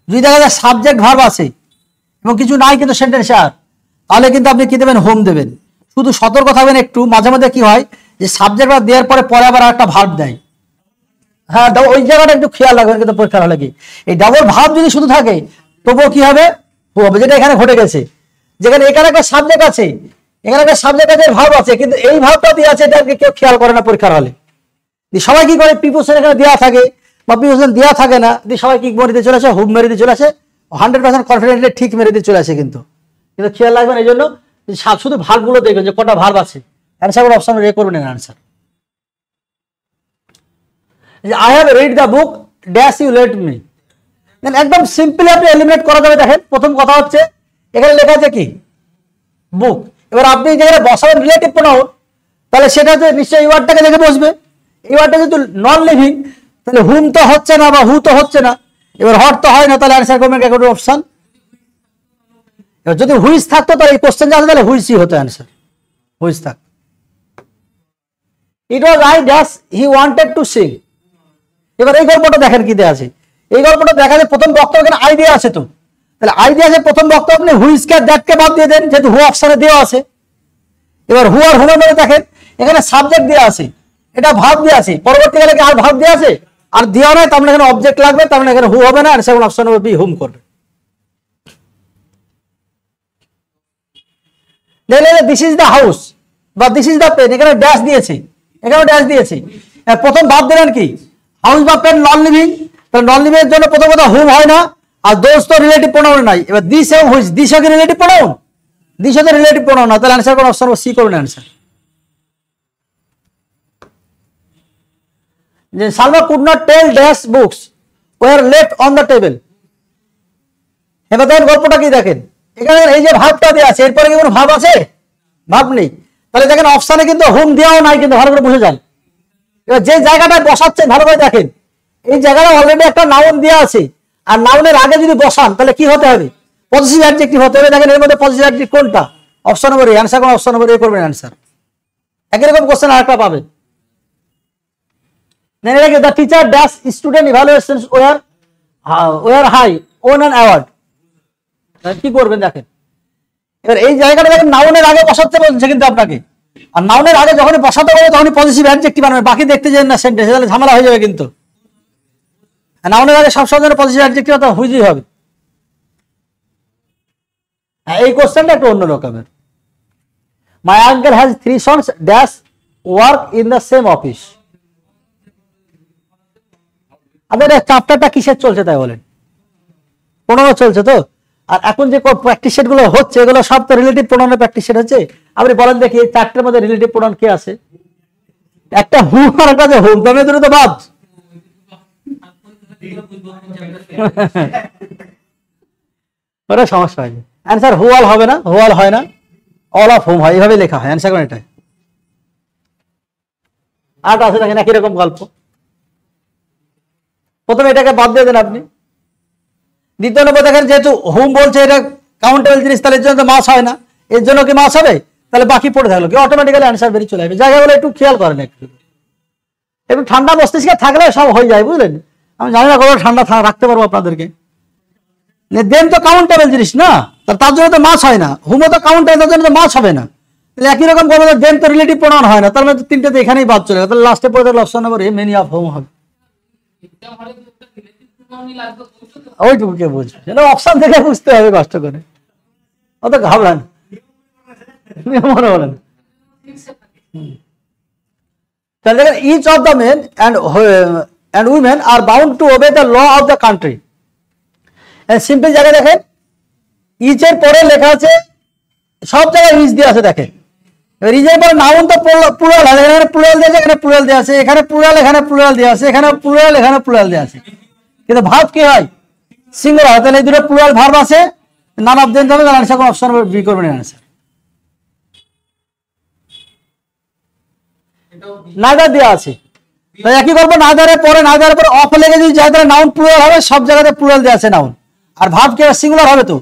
যদি দেখা যায় সাবজেক্ট ভার্ব আছে এবং কিছু নাই কিন্তু সেন্টেন্স আর, তাহলে কিন্তু আপনি কি দেবেন, হোম দেবেন। শুধু সতর্ক থাকবেন একটু, মাঝে মাঝে কি হয় যে সাবজেক্ট ভার্ব দেওয়ার পরে আবার একটা ভার্ব দেয়। হ্যাঁ, ওই জায়গাটা একটু খেয়াল রাখবেন কিন্তু পরীক্ষার হলে কি, এই ডাবল ভার্ব যদি শুধু থাকে তবুও কি হবে, হু হবে, যেটা এখানে ঘটে গেছে। যেখানে এখানে একটা সাবজেক্ট আছে, এখানে একটা সাবজেক্ট আছে, ভার্ব আছে, কিন্তু এই ভার্বটা দিয়ে আছে, এটাকে কেউ খেয়াল করে না পরীক্ষার হলে। সবাই কি করে, প্রিপোজিশন এখানে দেওয়া থাকে বা প্রিপোজিশন দেওয়া থাকে না, সবাই কি মেরে দিয়ে চলে আসে, হুম মেরে দিয়ে চলে আসে, 100% কনফিডেন্টলি ঠিক মেরে দিয়ে চলে আসে। কিন্তু খেয়াল রাখবেন এই জন্য, শুধু ভার্বগুলো দেখবেন যে কটা ভার্ব আছে, অ্যান্সার অপশন রে করবেন না answer. I have read the book dash you let me, একদম সিম্পলি আপনি এলিমিনেট করা যাবে। দেখেন প্রথম কথা হচ্ছে এখানে লেখা আছে কি, বুক। এবার আপনি যেখানে বসাবেন রিলেটিভ প্রোনাউন, তাহলে সেটা হচ্ছে নিশ্চয়ই এই ওয়ার্ডটাকে দেখে বসবে। এই ওয়ার্ডটা যেহেতু নন লিভিং, তাহলে হুম তো হচ্ছে না বা হু তো হচ্ছে না, এবার হট তো হয় না, তাহলে অ্যান্সার করবেন একটা অপশন। এবার যদি হুইস থাকতো, তাহলে এই কোশ্চেন আসে, তাহলে হুইসই হতো অ্যান্সার, হুইস থাক। It was I dash he wanted to sing. এবার এই গল্পটা দেখেন কি দেয়া আছে, এই গল্পটা দেখা যায় প্রথম বক্তব্য এখানে আইডিয়া আছে, তো তাহলে আইডিয়া আছে প্রথম বক্তব্য, আপনি হুইস কে দ্যাট কে বাদ দিয়ে দেন, যেহেতু হু অপশনে দেওয়া আছে। এবার হু আর হুমের মধ্যে দেখেন এখানে সাবজেক্ট দেওয়া আছে, এটা ভার্ব দেওয়া আছে, পরবর্তীকালে কি আর ভার্ব দেওয়া আছে আর দেওয়া নয়, তার মানে এখানে অবজেক্ট লাগবে, তার মানে এখানে হু হবে না, অ্যান্সার অপশন হবে বি, হুম করবে। দিস ইজ দ্য হাউস বা দিস ইজ দ্য পেন, এখানে ড্যাশ দিয়েছে, এখানে ড্যাশ দিয়েছে। প্রথম ভাব দিলেন কি, হাউস বা পেন নন লিভিং, তাহলে নন লিভিং এর জন্য প্রথম কথা হুম হয় না, আর দোষ তো রিলেটিভ প্রোনাউন নাই। এবার দিস এবং হুইচ, দিস কি রিলেটিভ প্রোনাউন, দিস হচ্ছে রিলেটিভ প্রোনাউন না, তাহলে অ্যান্সার কোন অপশন সি করবেন অ্যান্সার। যে Salma could not tell dash books were left on the table. এবার দেখেন গল্পটা কি দেখেন, এখানে এই যে ভাবটা দেওয়া আছে, এরপরে কি কোনো ভাব আছে, ভাব নেই, তাহলে দেখেন অপশনে কিন্তু হুম দেওয়াও নাই, কিন্তু ভালো করে বুঝে যান। এবার যে জায়গাটায় বসাচ্ছেন ভালো করে দেখেন, এই জায়গাটা অলরেডি একটা নাউন দেওয়া আছে, আর নাউনের আগে যদি বসান তাহলে কি হতে হবে? পজিটিভ অ্যাডজেক্টিভ হতে হবে। দেখেন এর মধ্যে পজিটিভ অ্যাডজেক্টিভ কোনটা? Option number A. অ্যান্সার কোন? অপশন নম্বর এ করবেন অ্যান্সার। একই রকম কোশ্চেন আরেকটা পাবেন। The teacher dash student evaluations were high won an award. কি করবেন দেখেন, এবার এই জায়গাটা দেখেন নাউনের আগে বসাতে বলছে কিন্তু আপনাকে, আর নাউনের আগে যখন বসাতে হবে তখনই পজিটিভ অ্যাডজেক্টিভ আনবে, বাকি দেখতে যান না সেন্টেন্স, তাহলে ঝামেলা হয়ে যাবে। কিন্তু নাউনের আগে সবসময় পজিটিভ অ্যাডজেক্টিভ তো হুইজই হবে। এই কোশ্চেনটা একটু অন্য রকমের। My uncle has 3 sons dash work in the same office. আপনাদের চ্যাপ্টারটা কিসের চলছে তাই বলেন? 15 চলছে তো। আর এখন যে প্র্যাকটিস সেট গুলো হচ্ছে এগুলো সব তো রিলেটিভ প্রোনাউনের প্র্যাকটিস সেট হচ্ছে। আপনি বলেন দেখি এই চারটের মধ্যে রিলেটিভ প্রোনাউন কি আছে? একটা হুম আর একটা যে হুম, তবে দুটো তো বাদ। ওটা সমস্যা হয়নি। অ্যান্সার হু অল হবে না, হু অল হয় না, অল অফ হুম হয়, এইভাবে লেখা হয় অ্যান্সার কোন এটাই। আর আছে দেখেন একই রকম গল্প। প্রথমে এটাকে বাদ দিয়ে দেন আপনি। দ্বিতীয় নম্বর দেখেন যেহেতু হুম বলছে এটা কাউন্টেবল জিনিস, তাহলে এর জন্য মাস হয় না, এর জন্য কি মাস হবে? তাহলে বাকি পড়ে থাকলো কি অটোমেটিক্যালি অ্যান্সার বেরিয়ে চলে আসবে। জায়গাগুলো একটু খেয়াল করেন, একটু ঠান্ডা মস্তিষ্কে থাকলে সব হয়ে যায়, বুঝলেন? আমি জানি না কত ঠান্ডা রাখতে পারবো আপনাদেরকে। দেন তো কাউন্টেবল জিনিস না, তার জন্য তো মাস হয় না। হুমও তো কাউন্টেবল, তার জন্য তো মাস হবে না। তাহলে একই রকম করবো, দেন তো রিলেটিভ প্রোনাউন হয় না, তার মানে তিনটাতে এখানেই বাদ চলে গেল। তাহলে লাস্টে পড়ে থাকলো option number A, many of home হবে। ওইটুকু কে বুঝবে, সেটা অপশন থেকে বুঝতে হবে কষ্ট করে, অত ঘাবড়ান মনে বলেন। তাহলে দেখেন each of the men and women are bound to obey the law of the country. Simple জায়গায় দেখেন ইচ এর পরে লেখা আছে, সব জায়গায় ইচ দিয়ে আছে। দেখেন এবার ইচ এর পরে নাউন তো প্লুরাল, এখানে প্লুরাল দেওয়া আছে, এখানে প্লুরাল দেওয়া আছে, এখানে প্লুরাল, এখানে প্লুরাল দেওয়া আছে, এখানে প্লুরাল, এখানে প্লুরাল দেওয়া আছে, কিন্তু ভার্ব কি হয়? সিঙ্গুলার। তাহলে এই দুটো প্লুরাল ভার্ব আছে, নান অফ দেম হবে। আনসার কোন? অপশন নম্বর বি করবেন আনসার। নাইদার দেওয়া আছে, তাই একই করবো। নাইদারের পরে অফ লেগে যদি যায় তাহলে নাউন প্লুরাল হবে, সব জায়গাতে প্লুরাল দেওয়া আছে নাউন। আর ভার্ব কি সিঙ্গুলার হবে, তো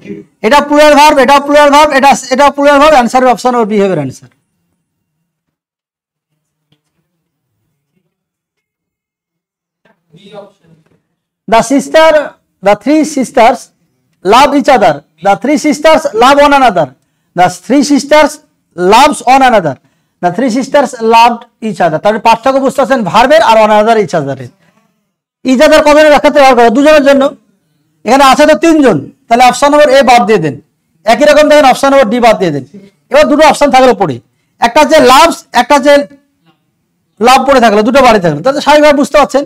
এটা প্লুরাল ভার্ব, এটা প্লুরাল ভার্ব, এটা plural verb. Answer option number B হবে answer. The three sisters love each other. The three sisters love one another. The three sisters loves one another. The three sisters loved each other. তাহলে পার্থক্য বুঝতে পারছেন ভার্বের আর one another, each other এর। each other কজনের ব্যাখ্যাতে ব্যবহার করা? দুজনের জন্য। এখানে আছে তো তিনজন, তাহলে অপশন নম্বর এ বাদ দিয়ে দেন। একই রকম দেখেন অপশন নম্বর ডি বাদ দিয়ে দেন। এবার দুটো অপশন থাকলো পড়ে, একটা হচ্ছে লাভস, একটা হচ্ছে লাভ পড়ে থাকলো, দুটো বাড়ি থাকলো। তাহলে স্বাভাবিকভাবে বুঝতে পারছেন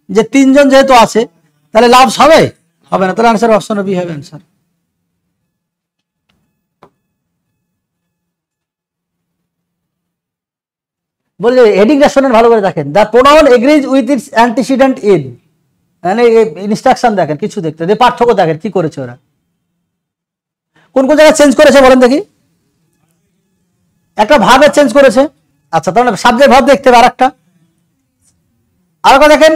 যে তিনজন যেহেতু আছে তাহলে লাভস হবে হবে না, তাহলে আনসার অপশন বি হবে আনসার। বললে হেডিংটা শোনেন ভালো করে দেখেন। The pronoun agrees with its antecedent in, মানে ইনস্ট্রাকশন দেখেন, কিছু দেখতে যে পার্থক্য দেখেন কি করেছে ওরা, কোন কোন জায়গায় চেঞ্জ করেছে বলেন দেখি। একটা ভাবে চেঞ্জ করেছে, আচ্ছা তাহলে সাবজেক্ট ভাব দেখতে হবে। আরেকটা দেখেন,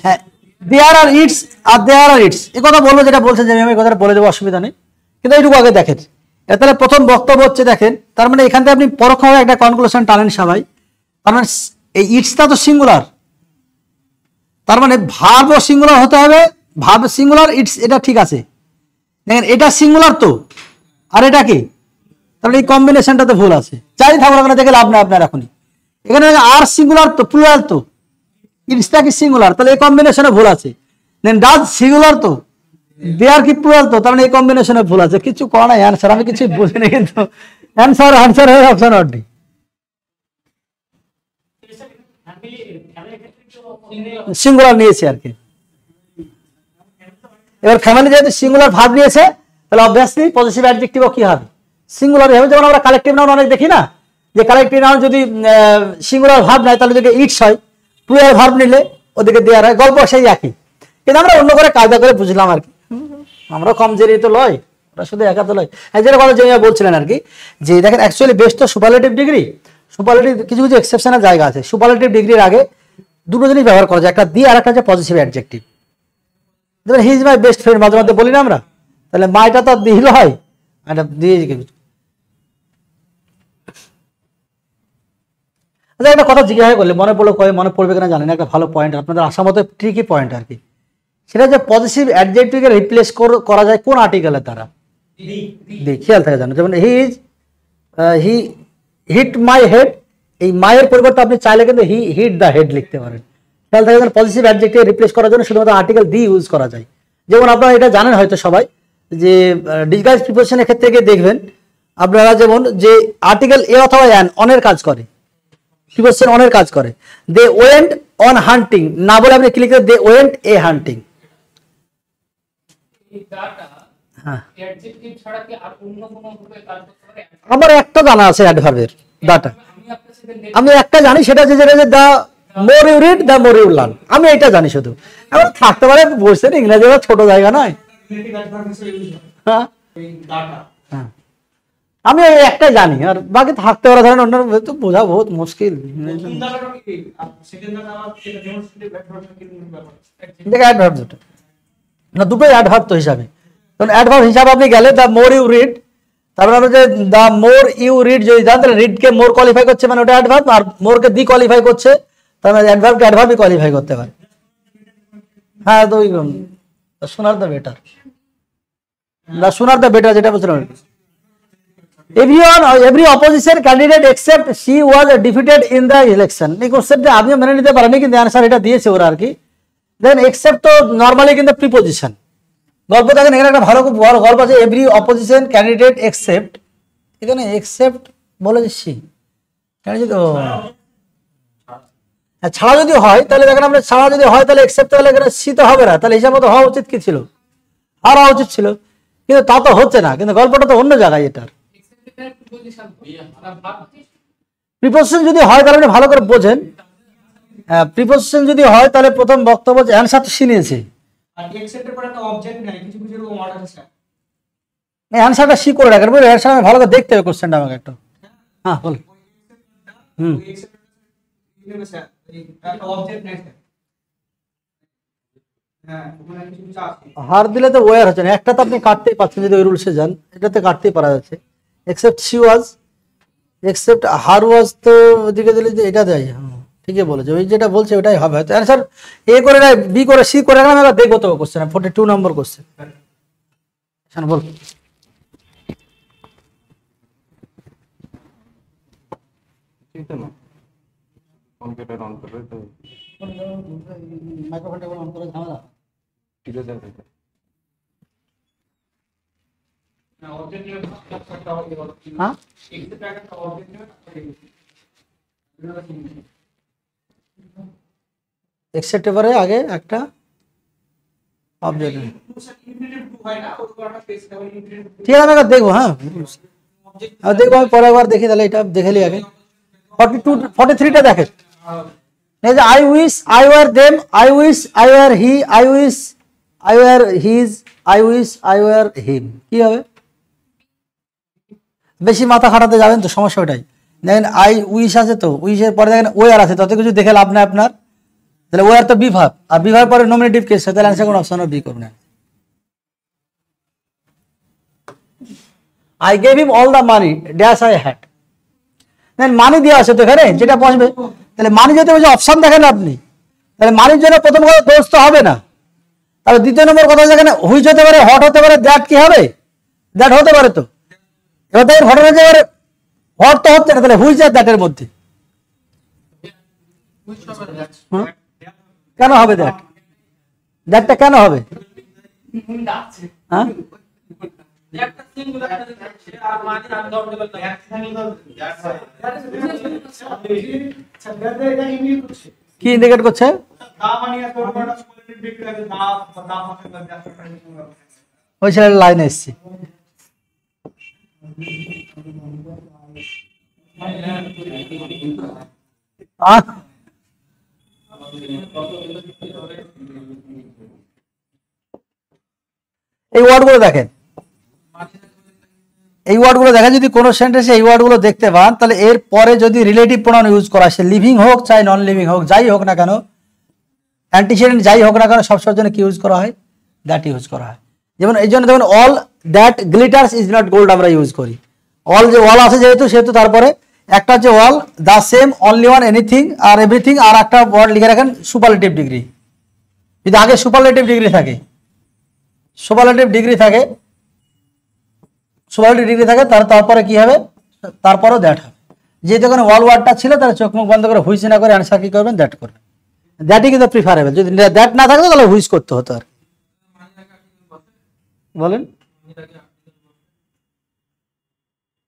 হ্যাঁ দেয়ার আর it's, R there R it's, এই কথা বলবো যেটা বলছেন যে আমি কথাটা বলে দেবো, অসুবিধা নেই, কিন্তু এইটুকু আগে দেখেন। তাহলে প্রথম বক্তব্য হচ্ছে দেখেন, তার মানে এখান থেকে আপনি পরোক্ষভাবে একটা কনক্লুশন টানেন সবাই। তার মানে এই ইটসটা তো সিঙ্গুলার, তার মানে ভার্ব সিঙ্গুলার হতে হবে, ভার্ব সিঙ্গুলার, ইটস এটা ঠিক আছে। দেখেন এটা সিঙ্গুলার তো, আর এটা কি, তাহলে এই কম্বিনেশনটাতে ভুল আছে। চাই থাকুন ওখানে থেকে লাভ নাই আপনার এখনই। এখানে আর সিঙ্গুলার তো, প্লুরাল তো, ইটসটা কি সিঙ্গুলার, তাহলে এই কম্বিনেশনে ভুল আছে। দেন ডাজ সিঙ্গুলার তো, দেয়ার কি প্লুরাল তো, তার মানে এই কম্বিনেশনে ভুল আছে। কিছু করা নাই, অ্যান্সার আমি কিছু বুঝিনি, কিন্তু অ্যান্সার হবে অপশন ডি। সিঙ্গুলার নিয়েছে আর কি। এবার ফ্যামিলি যেহেতু সিঙ্গুলার ভার্ব নিয়েছে, তাহলে অবভিয়াসলি পজিটিভ অ্যাডজেক্টিভও কি হবে, সিঙ্গুলার হবে। যেমন আমরা কালেক্টিভ নাউন অনেক দেখি না, যে কালেক্টিভ নাউন যদি সিঙ্গুলার ভার্ব নাই তাহলে যদি ইটস হয়, প্লুরাল ভার্ব নিলে ওদিকে দেয়ার হয়, গল্প সেই একই, কিন্তু আমরা অন্য করে কায়দা করে বুঝলাম আর কি। আমরা কম জেরি তো লয়, ওরা শুধু একা তো নয়, যেটা কথা যে বলছিলেন আর কি, যে দেখেন অ্যাকচুয়ালি বেস্ট তো সুপারলেটিভ ডিগ্রি, সুপারলেটিভ কিছু কিছু এক্সেপশনের জায়গা আছে। সুপারলেটিভ ডিগ্রির আগে দুটো জিনিস ব্যবহার করা যায়, একটা দি আর একটা হচ্ছে পজিটিভ অ্যাডজেক্টিভ। ধরুন he is my best friend মাঝে মাঝে বলি না আমরা, তাহলে মাইটা তো দিল হয়, এটা দিয়ে একটা কথা জিজ্ঞাসা করলে মনে পড়বে কিনা জানি না, একটা ভালো পয়েন্ট আপনাদের আসার মতো ট্রিকি পয়েন্ট আর কি, সেটা যে পজিটিভ অ্যাডজেক্টিভকে রিপ্লেস করা যায় কোন আর্টিকেলের দ্বারা। খেয়াল থাকে জানো, যেমন হি হিট মাই হেড, এই মায়ের পরিবর্তে আপনি চাইলে কিন্তু হি হিট দ্য হেড লিখতে পারেন। খেয়াল থাকে পজিটিভ অ্যাডজেক্টিভ রিপ্লেস করার জন্য শুধুমাত্র আর্টিকেল দি ইউজ করা যায়। যেমন আপনারা এটা জানেন হয়তো সবাই, যে ডিসগাইজ প্রিপোজিশনের ক্ষেত্রে গিয়ে দেখবেন আপনারা, যেমন যে আর্টিকেল এ অথবা অ্যান অনের কাজ করে, প্রিপোজিশন অনের কাজ করে। দে ওয়েন্ট অন হান্টিং না বলে আপনি ক্লিক করে দে ওয়েন্ট এ হান্টিং। আমার একটা জানা আছে অ্যাডভার্বের ডাটা, আমি একটা জানি, সেটা হচ্ছে যেটা the more you read the more you learn. আমি এটা জানি শুধু, এখন থাকতে পারে বলছেন ইংরেজি ছোট জায়গা নয়। হ্যাঁ আমি একটা জানি, আর বাকি থাকতে পারে ধরেন অন্য তো বোঝা বহুত মুশকিল। না দুটোই অ্যাডভার্ব তো হিসাবে, কারণ অ্যাডভার্ব হিসাবে আপনি গেলে দ্য মোর ইউ রিড, তারপরে আপনি যে দ্য মোর ইউ রিড যদি যান তাহলে রিডকে মোর কোয়ালিফাই করছে মানে ওটা অ্যাডভার্ব, আর মোরকে দি কোয়ালিফাই করছে তার মানে অ্যাডভার্বকে অ্যাডভার্বই কোয়ালিফাই করতে পারে। হ্যাঁ তো শোনার দ্য বেটার, শোনার দ্য বেটার যেটা বলছিলাম। Every opposition candidate except she was defeated in the election. এই কনসেপ্টটা আপনিও মেনে নিতে পারেন, কিন্তু অ্যানসার এটা দিয়েছে ওরা আর কি। দেন এক্সেপ্ট তো নরমালি কিন্তু প্রিপোজিশন। গল্প দেখেন এখানে একটা ভালো গল্প আছে, এভরি অপোজিশন ক্যান্ডিডেট এক্সেপ্ট, এখানে এক্সেপ্ট বলে সি ছাড়া যদি হয় তাহলে দেখেন আমরা ছাড়া যদি হয় তাহলে এক্সেপ্ট, তাহলে এখানে সি তো হবে না, তাহলে হিসাব মতো হওয়া উচিত কি ছিল, আর হওয়া উচিত ছিল, কিন্তু তা তো হচ্ছে না, কিন্তু গল্পটা তো অন্য জায়গায়। এটার প্রিপোজিশন যদি হয় তাহলে ভালো করে বোঝেন, প্রিপোজিশন যদি হয় তাহলে প্রথম বক্তব্য অ্যানসার তো সি নিয়েছে, অ্যানসারটা সি করে রাখেন, অ্যানসার ভালো করে দেখতে হবে কোশ্চেনটা আমাকে একটু। হ্যাঁ বল। হার দিলে তো ওয়ার হচ্ছে না, একটা তো আপনি কাটতেই পারছেন যদি ওই রুলসে যান, এটাতে কাটতেই পারা যাচ্ছে। এক্সেপ্ট শি ওয়াজ, এক্সেপ্ট হার ওয়াজ তো ওদিকে দিলে যে এটা দেয়। ঠিকই বলেছে, ওই যেটা বলছে ওটাই হবে হয়তো অ্যান্সার। এ করে না বি করে সি করে না, আমরা দেখবো তো কোশ্চেন 42 নম্বর কোশ্চেন। বল। মাইক্রোফোনটা অন করে ঝামেলা। ঠিক আছে হ্যাঁ এক্সেপ্টেবলের আগে একটা অবজেক্ট, ঠিক আছে আমি দেখবো। হ্যাঁ দেখবো, আমি পরে একবার দেখি, তাহলে এটা দেখে নি আগে। 43টা দেখেন, I wish I were them, I wish I were he, I wish I were his, I wish I were him. কি হবে? বেশি মাথা খাটাতে যাবেন তো সমস্যা ওটাই। দেখেন আই উইশ আছে, তো উইশের পরে দেখেন ওয়ার আছে, তাতে কিছু দেখে লাভ নাই আপনার, তাহলে ওয়ার তো বিভাব, আর বিভাগ পরে নমিনেটিভ কেস, তাহলে আনসার কোন অপশন বি করবেন। I gave him all the money dash I had, then money দেওয়া আছে তো এখানে, যেটা বসবে তাহলে মানি যেতে বলছে অপশন দেখেন আপনি, তাহলে মানির জন্য প্রথম কথা দোষ তো হবে না, তাহলে দ্বিতীয় নম্বর কথা যেখানে হুইচ হতে পারে, হট হতে পারে, দ্যাট কি হবে, দ্যাট হতে পারে। তো এবার দেখেন ঘটনা যে হট তো হচ্ছে না, তাহলে হুইচ আর দ্যাটের মধ্যে কেন হবে দ্যাট, দ্যাটটা কেন হবে? হ্যাঁ কি ইন্ডিকেট করছে? ওই ছেলের লাইনে এসছি। এই ওয়ার্ড গুলো দেখেন, এই ওয়ার্ডগুলো দেখা, যদি কোনো সেন্টেন্সে এই ওয়ার্ডগুলো দেখতে পান তাহলে এর পরে যদি রিলেটিভ প্রোনাউন ইউজ করা হয়, সে লিভিং হোক চাই নন লিভিং হোক, যাই হোক না কেন, অ্যান্টিসিডেন্ট যাই হোক না কেন, সবসময়ের জন্য কি ইউজ করা হয়? দ্যাট ইউজ করা হয়। যেমন এই জন্য দেখুন all that glitters is not gold আমরা ইউজ করি। অল যে অল আছে যেহেতু, সেহেতু তারপরে একটা হচ্ছে all, the same, only one, anything আর এভরিথিং, আর একটা ওয়ার্ড লিখে রাখেন সুপারলেটিভ ডিগ্রি। যদি আগে সুপারলেটিভ ডিগ্রি থাকে, সুপারলেটিভ ডিগ্রি থাকে, সুপারলেটিভ ডিগ্রি থাকে, তারপরে কি হবে? তারপরেও দ্যাট হবে। যেহেতু এখানে অল ওয়ার্ডটা ছিল, তাহলে চোখ মুখ বন্ধ করে হুইস না করে অ্যান্সার কি করবেন? দ্যাট করবেন। দ্যাটই কিন্তু প্রিফারেবল। যদি দ্যাট না থাকতো তাহলে হুইস করতে হতো। আর বলেন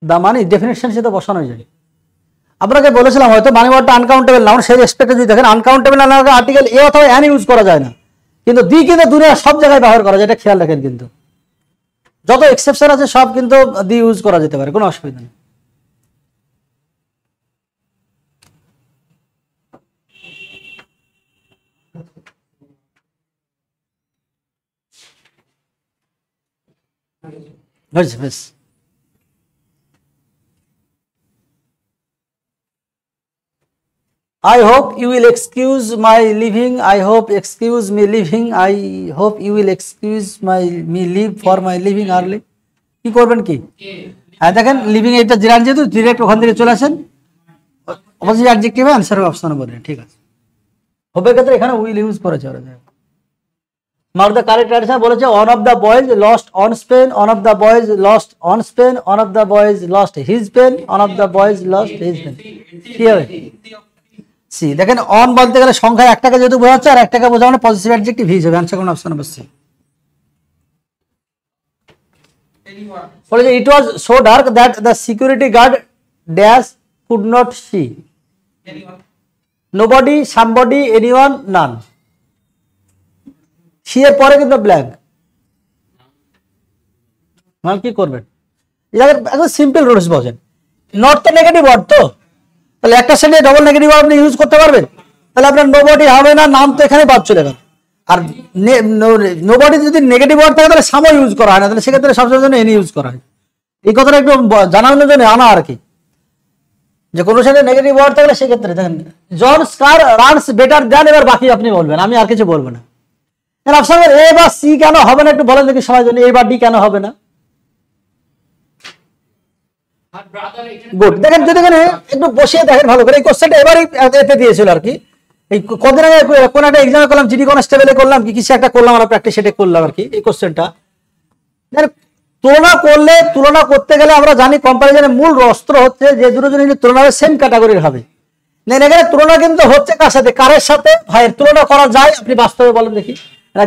দা মানি ডেফিনেশন সে তো বসানোই যায়। আপনাকে বলেছিলাম হয়তো মানি ওয়ার্ডটা আনকাউন্টেবল নাউন, সেই রেসপেক্টে যদি দেখেন আনকাউন্টেবল নাউন আর্টিকেল এ অথবা অ্যান ইউজ করা যায় না, কিন্তু দি কিন্তু দুনিয়ার সব জায়গায় ব্যবহার করা যায়, এটা খেয়াল রাখেন। কিন্তু যত এক্সেপশন আছে সব কিন্তু দি ইউজ করা যেতে পারে, কোনো অসুবিধা নেই। বেশ I hope you will excuse my leaving. I hope excuse me leaving. I hope you will excuse me leave for my leaving early. কি করবেন কি? হ্যাঁ দেখেন লিভিং এটা জিরান যেহেতু ডিরেক্ট ওখান থেকে চলে আসেন, অপোজিট অ্যাডজেক্টিভে অ্যানসারের অপশনে বলেন। ঠিক আছে, হবে ক্ষেত্রে এখানে উইল ইউজ করেছে ওরা। মার দ্য কারেক্ট অ্যান্সার বলেছে one of the boys lost one's pen, one of the boys lost one's pen, one of the boys lost his pen, one of the boys lost his pen. কি হবে? C দেখেন on বলতে গেলে সংখ্যায় একটাকে যেহেতু বোঝাচ্ছে, আর একটাকে বোঝা মানে পজিটিভ অ্যাডজেক্টিভ হিসেবে অ্যানসার কোন অপশন হবে? সি। বলে যে it was so dark that the security guard dash could not see. Nobody, somebody, anyone, none. C এর পরে কিন্তু ব্ল্যাঙ্ক, মানে কি করবেন? একদম সিম্পল রুলস বোঝেন। নট তো নেগেটিভ ওয়ার্ড, তো তাহলে একটা সেন্টেন্সে ডবল নেগেটিভ ওয়ার্ড আপনি ইউজ করতে পারবেন? তাহলে আপনার নোবডি হবে না, নাম তো এখানে বাদ চলে গেল। আর নোবডি যদি নেগেটিভ ওয়ার্ড থাকে তাহলে সামও ইউজ করা হয় না, তাহলে সেক্ষেত্রে সবসময়ের জন্য এনি ইউজ করা হয়। এই কথাটা একটু জানানোর জন্য আনা আর কি, যে কোনো সেন্টেন্সে নেগেটিভ ওয়ার্ড থাকলে সেক্ষেত্রে দেখেন জন স্কার রানস বেটার দ্যান, এবার বাকি আপনি বলবেন, আমি আর কিছু বলবো না। অপশন এ বা সি কেন হবে না একটু বলেন দেখি সবাই জন্য, এ বা ডি কেন হবে না? গুড। দেখেন যদি এখানে একটু বসিয়ে দেখেন ভালো করে, এই কোশ্চেনটা এবারই এতে দিয়েছিল আর কি। এই কদিন আগে কোন একটা এক্সামে করলাম, জিডি কনস্টেবলে করলাম, কি কিছু একটা করলাম, আমরা প্র্যাকটিস সেটা করলাম আর কি। এই কোশ্চেনটা তুলনা করতে গেলে আমরা জানি কম্পারিজনের মূল অস্ত্র হচ্ছে যে দুটো জিনিস তুলনা হবে সেম ক্যাটাগরির হবে। এখানে তুলনা কিন্তু হচ্ছে কার সাথে? কারের সাথে ভাইয়ের তুলনা করা যায়? আপনি বাস্তবে বলেন দেখি।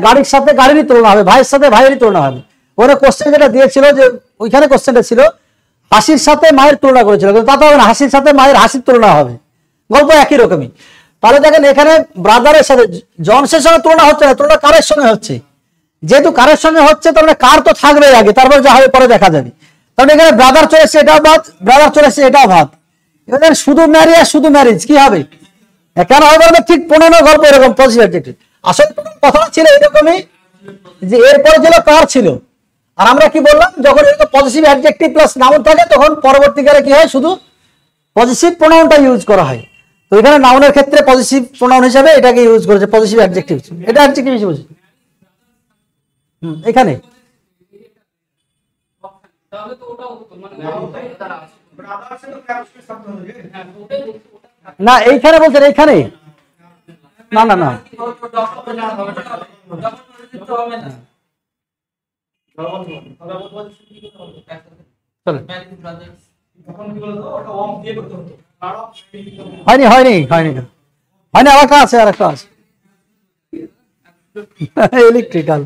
গাড়ির সাথে গাড়িরই তুলনা হবে, ভাইয়ের সাথে ভাইয়েরই তুলনা হবে। ওখানে কোশ্চেন যেটা দিয়েছিল, যে ওইখানে কোশ্চেনটা ছিল হাসির সাথে মায়ের তুলনা করেছিল, কিন্তু তা তো হবে না, হাসির সাথে মায়ের হাসির তুলনা হবে, গল্প একই রকমই। তাহলে দেখেন এখানে ব্রাদারের সাথে জনসের সঙ্গে তুলনা হচ্ছে না, তুলনা কারের সঙ্গে হচ্ছে। যেহেতু কারের সঙ্গে হচ্ছে তাহলে কার তো থাকবে আগে, তারপর যা হবে পরে দেখা যাবে। তাহলে এখানে ব্রাদার চলে এসছে, এটাও বাদ, ব্রাদার চলে এসছে, এটাও বাদ। এবার শুধু ম্যারি আর শুধু ম্যারিজ কি হবে? কেন হবে না? ঠিক 15 গল্প এরকম পজিটিভ অ্যাডজেক্টিভ। আসলে কথা ছিল এরকমই যে এরপরে ছিল কার ছিল, আর আমরা কি বললাম, যখন এরকম পজিটিভ অ্যাডজেক্টিভ প্লাস নাউন থাকে তখন পরবর্তীকালে কি হয়, শুধু পজিটিভ প্রোনাউনটা ইউজ করা হয়। তো এখানে নাউনের ক্ষেত্রে পজিটিভ প্রোনাউন হিসেবে এটাকে ইউজ করেছে, পজিটিভ অ্যাডজেক্টিভ, এটা অ্যাডজেক্টিভ হিসেবে বুঝি। এখানে না, এইখানে বলছেন, এইখানে না না না হয়নি হয়নি হয়নি হয়নি, আর একটা আছে, আর একটা আছে ইলেকট্রিক্যাল।